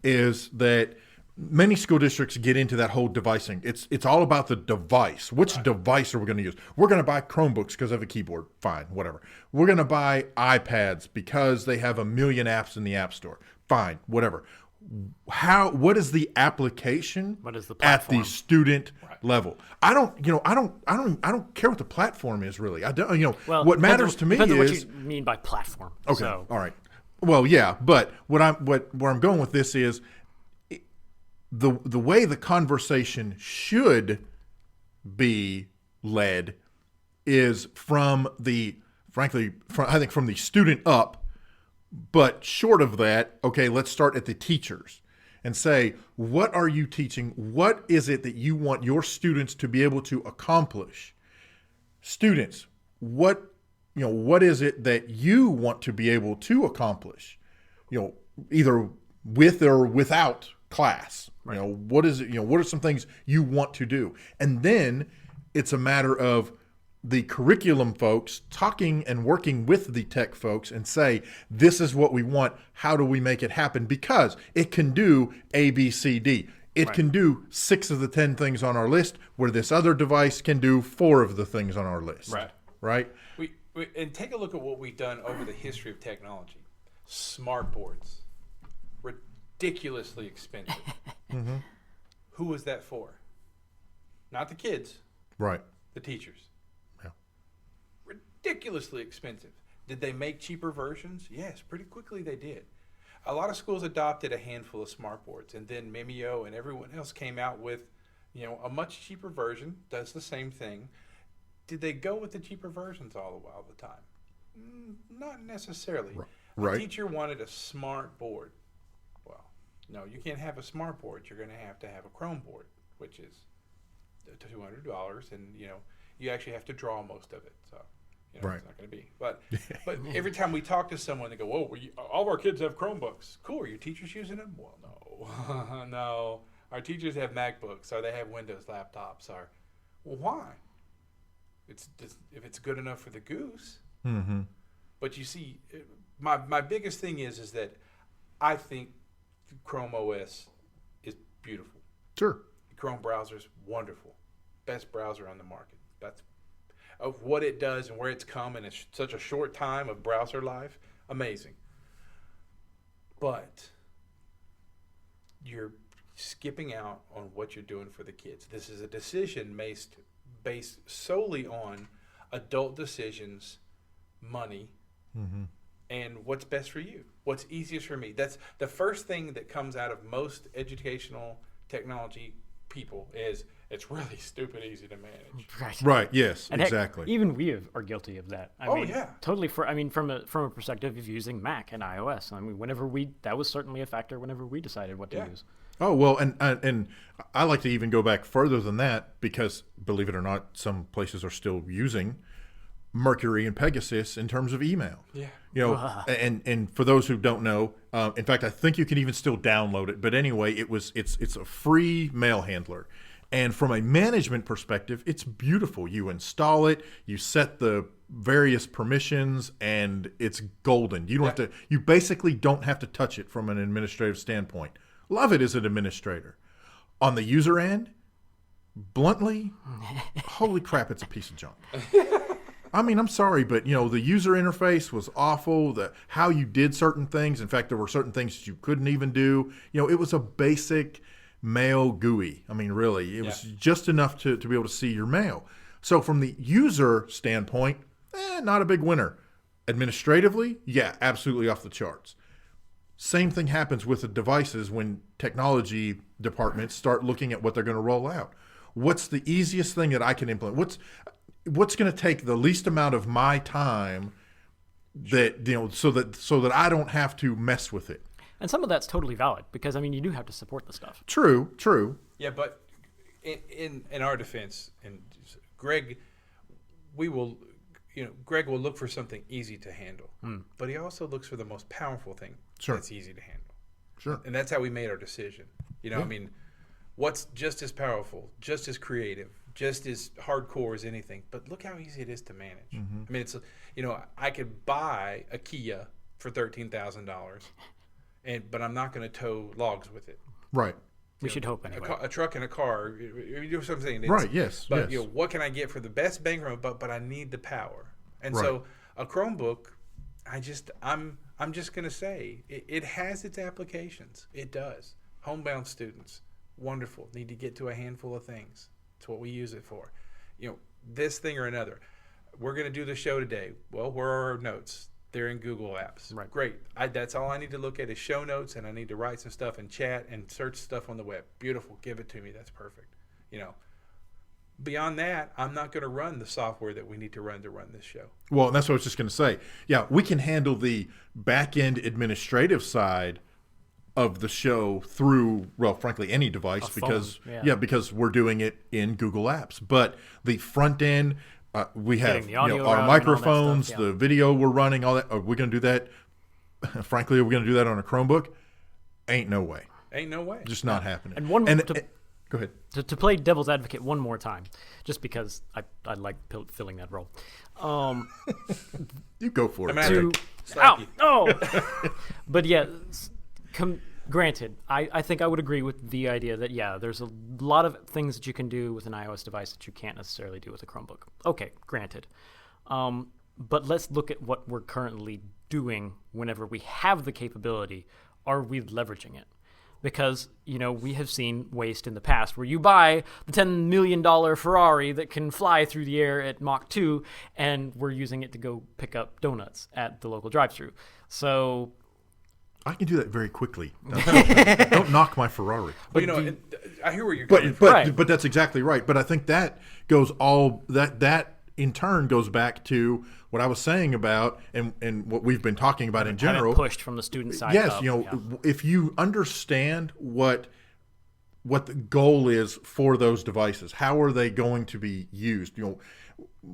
is that many school districts get into that whole devicing. It's all about the device. Which device are we going to use? We're going to buy Chromebooks because they have a keyboard. Fine, whatever. We're going to buy iPads because they have a million apps in the App Store. Fine, whatever. What is the application What is the at platform? the student level? I don't care what the platform is really. I don't, Well, what matters to me depends on what is you mean by platform. okay. So, All right. Well, yeah, but where I'm going with this is the way the conversation should be led is from the student up. But short of that, okay, let's start at the teachers and say, what are you teaching? What is it that you want your students to be able to accomplish? Students, what is it that you want to be able to accomplish? Either with or without class. Right. What is it? What are some things you want to do? And then it's a matter of the curriculum folks talking and working with the tech folks and say, this is what we want. How do we make it happen? Because it can do A, B, C, D. It can do 6 of the 10 things on our list, where this other device can do 4 of the things on our list. Right? And take a look at what we've done over the history of technology. Smart boards. Ridiculously expensive. Mm-hmm. Who was that for? Not the kids. Right. The teachers. Yeah. Ridiculously expensive. Did they make cheaper versions? Yes, pretty quickly they did. A lot of schools adopted a handful of smart boards, and then Mimeo and everyone else came out with, a much cheaper version, does the same thing. Did they go with the cheaper versions all the time? Not necessarily. Right. The teacher wanted a smart board. Well, no, you can't have a smart board. You're going to have a Chrome board, which is $200, and you actually have to draw most of it. So right. It's not going to be. But every time we talk to someone, they go, "Whoa, all of our kids have Chromebooks. Cool. Are your teachers using them?" Well, no, no. Our teachers have MacBooks, or they have Windows laptops. Or, well, why? If it's good enough for the goose. Mm-hmm. But you see, my biggest thing is that I think Chrome OS is beautiful. Sure. The Chrome browser is wonderful. Best browser on the market. That's of what it does and where it's come in such a short time of browser life. Amazing. But you're skipping out on what you're doing for the kids. This is a decision based solely on adult decisions, money, mm-hmm. and what's best for you. What's easiest for me. That's the first thing that comes out of most educational technology people is it's really stupid easy to manage. Right. Yes. And exactly. Heck, even we are guilty of that. I mean, yeah. Totally. From a perspective of using Mac and iOS. I mean, that was certainly a factor whenever we decided what to use. Oh, well, and I like to even go back further than that, because believe it or not, some places are still using Mercury and Pegasus in terms of email. Yeah. And for those who don't know, in fact, I think you can even still download it. But anyway, it's a free mail handler. And from a management perspective, it's beautiful. You install it, you set the various permissions, and it's golden. You don't have to. You basically don't have to touch it from an administrative standpoint. Love it as an administrator. On the user end, bluntly, holy crap, it's a piece of junk. I mean, I'm sorry, but the user interface was awful. How you did certain things. In fact, there were certain things that you couldn't even do. It was a basic mail GUI. I mean, really, it was just enough to be able to see your mail. So from the user standpoint, not a big winner. Administratively, yeah, absolutely off the charts. Same thing happens with the devices when technology departments start looking at what they're going to roll out. What's the easiest thing that I can implement? What's going to take the least amount of my time that so that I don't have to mess with it? And some of that's totally valid, because you do have to support the stuff. True. Yeah, but in our defense, and Greg, Greg will look for something easy to handle, but he also looks for the most powerful thing that's easy to handle. Sure. And that's how we made our decision. What's just as powerful, just as creative, just as hardcore as anything, but look how easy it is to manage. Mm-hmm. It's I could buy a Kia for $13,000. But I'm not going to tow logs with it. Right. We should hope anyway. A truck and a car. You know what I'm saying? Right. Yes. But what can I get for the best bang for it? But I need the power. And so a Chromebook, I'm just going to say it has its applications. It does. Homebound students, wonderful. Need to get to a handful of things. It's what we use it for. This thing or another. We're going to do the show today. Well, where are our notes? They're in Google Apps. Right. Great. That's all I need to look at is show notes, and I need to write some stuff and chat and search stuff on the web. Beautiful. Give it to me. That's perfect. beyond that, I'm not going to run the software that we need to run this show. Well, and that's what I was just going to say. Yeah, we can handle the back-end administrative side of the show through, well, frankly, any device because we're doing it in Google Apps. But the front end, we have our microphones, the video we're running, all that. Are we going to do that? Frankly, are we going to do that on a Chromebook? Ain't no way. Just not happening. And one more. Go ahead. To play devil's advocate one more time, just because I like filling that role. You go for it. But yeah, granted, I think I would agree with the idea that, there's a lot of things that you can do with an iOS device that you can't necessarily do with a Chromebook. Okay, granted. But let's look at what we're currently doing whenever we have the capability. Are we leveraging it? Because, we have seen waste in the past where you buy the $10 million Ferrari that can fly through the air at Mach 2, and we're using it to go pick up donuts at the local drive-thru. So I can do that very quickly. Don't knock my Ferrari. But, I hear where you're coming from. Right. But that's exactly right. But I think that goes that in turn goes back to what I was saying about and what we've been talking about in general. Pushed from the student side. Yes, if you understand what the goal is for those devices, how are they going to be used?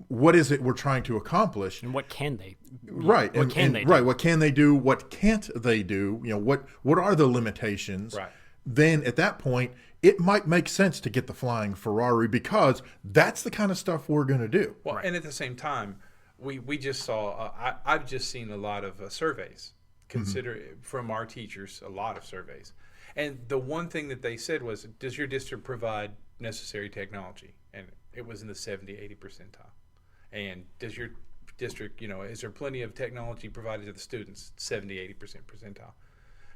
What is it we're trying to accomplish? And what can they? Right. What can they do? Right. What can they do? What can't they do? What are the limitations? Right. Then at that point, it might make sense to get the flying Ferrari because that's the kind of stuff we're going to do. Well, and at the same time, we just saw, I've just seen a lot of surveys from our teachers, a lot of surveys. And the one thing that they said was, does your district provide necessary technology? And it was in the 70-80 percentile. And does your district, is there plenty of technology provided to the students? 70-80% percentile.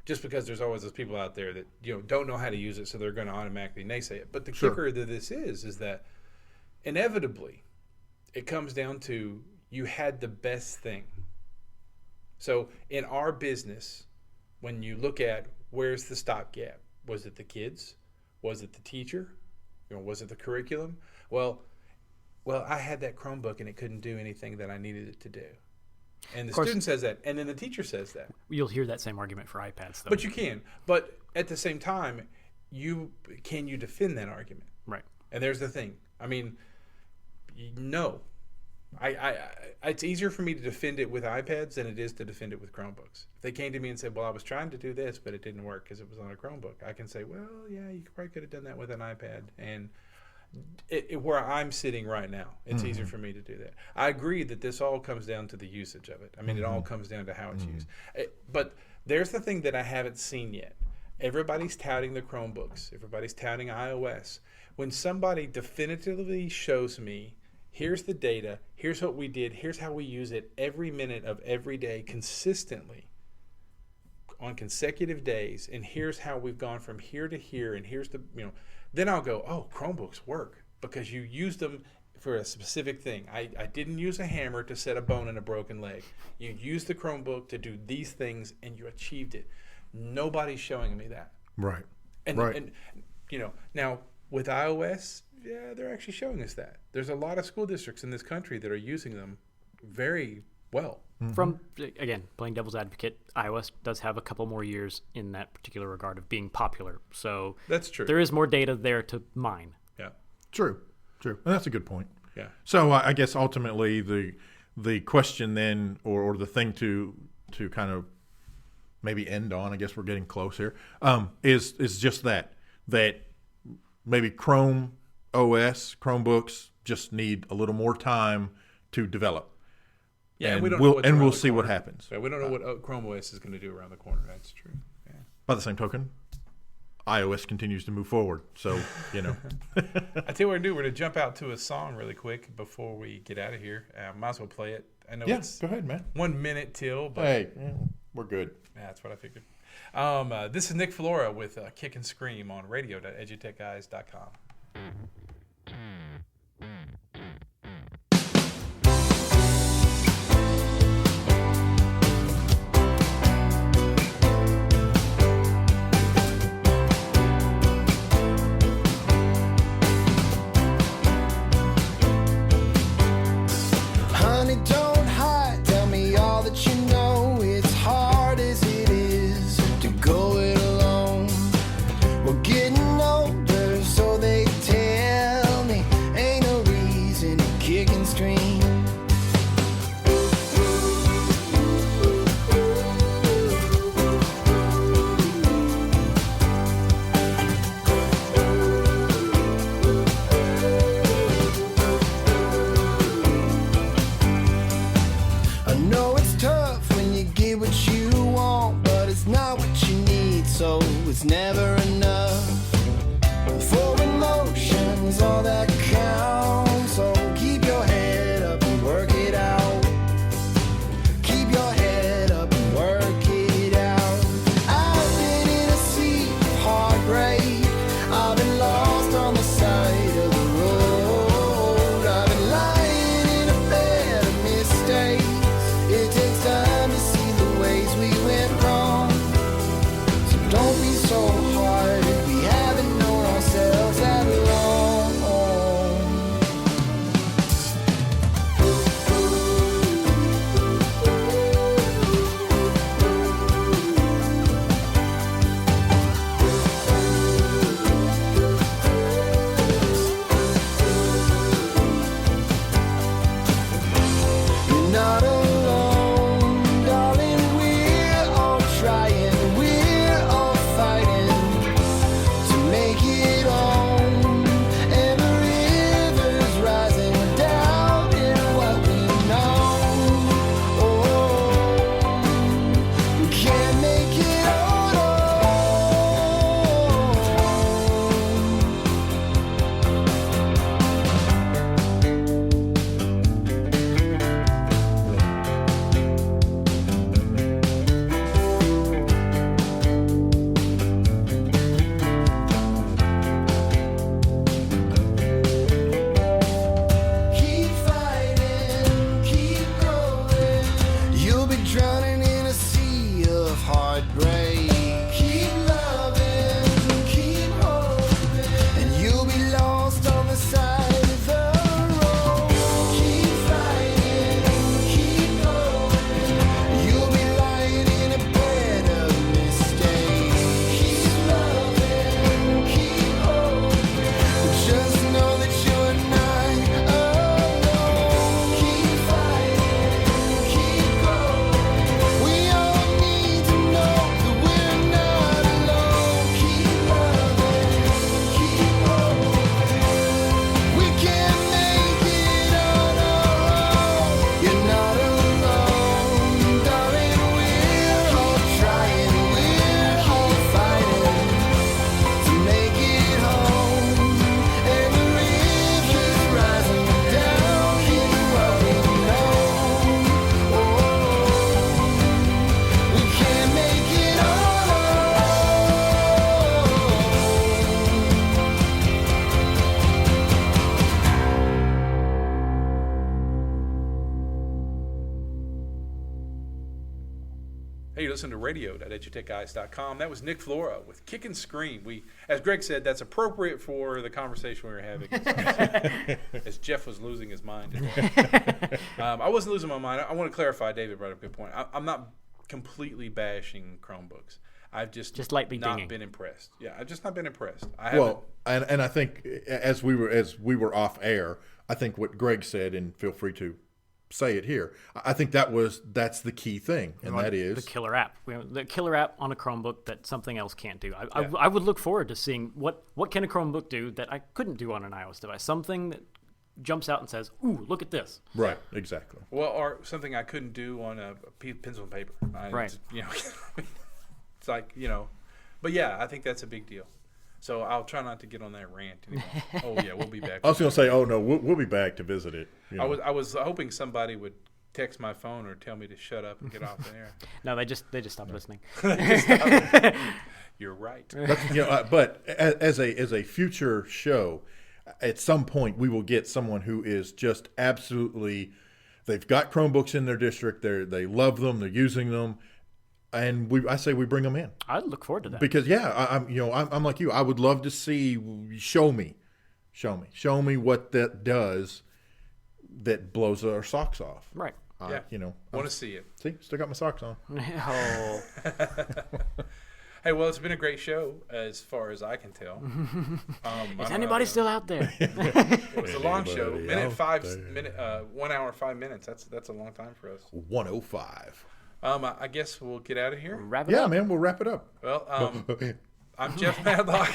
Just because there's always those people out there that don't know how to use it, so they're going to automatically naysay it. But the kicker to this is that inevitably it comes down to you had the best thing. So in our business, when you look at where's the stopgap, was it the kids? Was it the teacher? Was it the curriculum? Well, I had that Chromebook and it couldn't do anything that I needed it to do. And the student says that, and then the teacher says that. You'll hear that same argument for iPads, though. But you can. But at the same time, can you defend that argument? Right. And there's the thing. I mean, no. It's easier for me to defend it with iPads than it is to defend it with Chromebooks. If they came to me and said, well, I was trying to do this, but it didn't work because it was on a Chromebook, I can say, well, yeah, you probably could have done that with an iPad. And where I'm sitting right now, it's easier for me to do that. I agree that this all comes down to the usage of it. I mean, it all comes down to how it's used. But there's the thing that I haven't seen yet. Everybody's touting the Chromebooks. Everybody's touting iOS. When somebody definitively shows me, here's the data, here's what we did, here's how we use it every minute of every day consistently on consecutive days, and here's how we've gone from here to here, and here's the, then I'll go, oh, Chromebooks work because you used them for a specific thing. I didn't use a hammer to set a bone in a broken leg. You used the Chromebook to do these things, and you achieved it. Nobody's showing me that. Right. And now with iOS, yeah, they're actually showing us that. There's a lot of school districts in this country that are using them very well. From, again, playing devil's advocate, iOS does have a couple more years in that particular regard of being popular. So that's true. There is more data there to mine. Yeah. True. And that's a good point. Yeah. So I guess ultimately the question then, or the thing to kind of maybe end on, I guess we're getting close here, is just that maybe Chrome OS, Chromebooks just need a little more time to develop. Yeah, and we'll see what happens. Yeah, we don't know what Chrome OS is going to do around the corner. That's true. Yeah. By the same token, iOS continues to move forward. So, I tell you what we're going to do. We're going to jump out to a song really quick before we get out of here. Might as well play it. I know it's go ahead, man. 1 minute till. But hey, we're good. Yeah, that's what I figured. This is Nick Flora with Kick and Scream on radio.edutechguys.com. it's never enough for emotions, all that counts. So keep your head up and work it out. Keep your head up and work it out. I've been in a sea of heartbreak. I've been lost on the side of the road. I've been lying in a bed of mistakes. It takes time to see the ways we went wrong. So don't be so hard if we haven't known ourselves that long. You're not alone, darling, we're all trying, we're all fighting to make it home. And the river's rising, we're down in what we know. Oh, we can't make it keep fighting, keep going. You'll be drowning in a sea of heartbreak. Keep loving, keep hoping, and you'll be lost on the side of the road. Keep fighting, keep going. You'll be lying in a bed of mistakes. Keep loving, keep hoping. Just know that you're not alone. Keep fighting, keep going. We all need to know that we're not alone. Keep loving, keep hoping. We can make it on our own. You're not alone, darling. We're all trying, we're all fighting to make it home. And the river's rising down in what we know. Oh, we can't make it on our Hey, you listen to radio.edutechguys.com. That was Nick Flora with Kick and Scream. As Greg said, that's appropriate for the conversation we were having. As Jeff was losing his mind. I wasn't losing my mind. I want to clarify, David brought up a good point. I'm not completely bashing Chromebooks. I've just lightly not dinging. been impressed. Yeah, I've just not been impressed. I haven't. Well, and I think as we were off air, I think what Greg said, and feel free to say it here, I think that's the key thing, and that is the killer app. The killer app on a Chromebook that something else can't do. I would look forward to seeing what can a Chromebook do that I couldn't do on an iOS device. Something that jumps out and says, "Ooh, look at this." right, exactly. Well, or something I couldn't do on a pencil and paper. Right. You know, it's like, you know. But yeah, I think that's a big deal. So I'll try not to get on that rant anymore. Oh yeah, we'll be back. I was going to say, oh no, we'll be back to visit it. You know. I was hoping somebody would text my phone or tell me to shut up and get off the air. No, they just stopped listening. You're right. But as a future show, at some point we will get someone who is just absolutely. They've got Chromebooks in their district. They love them. They're using them. And I say we bring them in. I'd look forward to that. Because I'm like you. I would love to see. Show me what that does. That blows our socks off. Right. Yeah. Want to see it. See, still got my socks on. Oh. Hey, well, it's been a great show as far as I can tell. Is anybody still out there? It was a long show. 1 hour 5 minutes. That's a long time for us. 105. I guess we'll get out of here. Wrap it up. Yeah, man, we'll wrap it up. Well, I'm Jeff Madlock.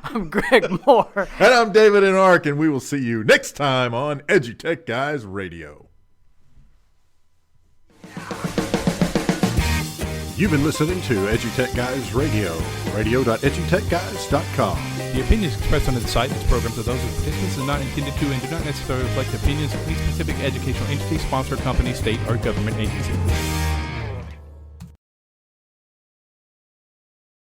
I'm Greg Moore. And I'm David in Ark, and we will see you next time on EduTech Guys Radio. You've been listening to EduTech Guys Radio, radio.edutechguys.com. The opinions expressed on the site and its programs are those of participants and not intended to and do not necessarily reflect the opinions of any specific educational entity, sponsor, company, state, or government agency.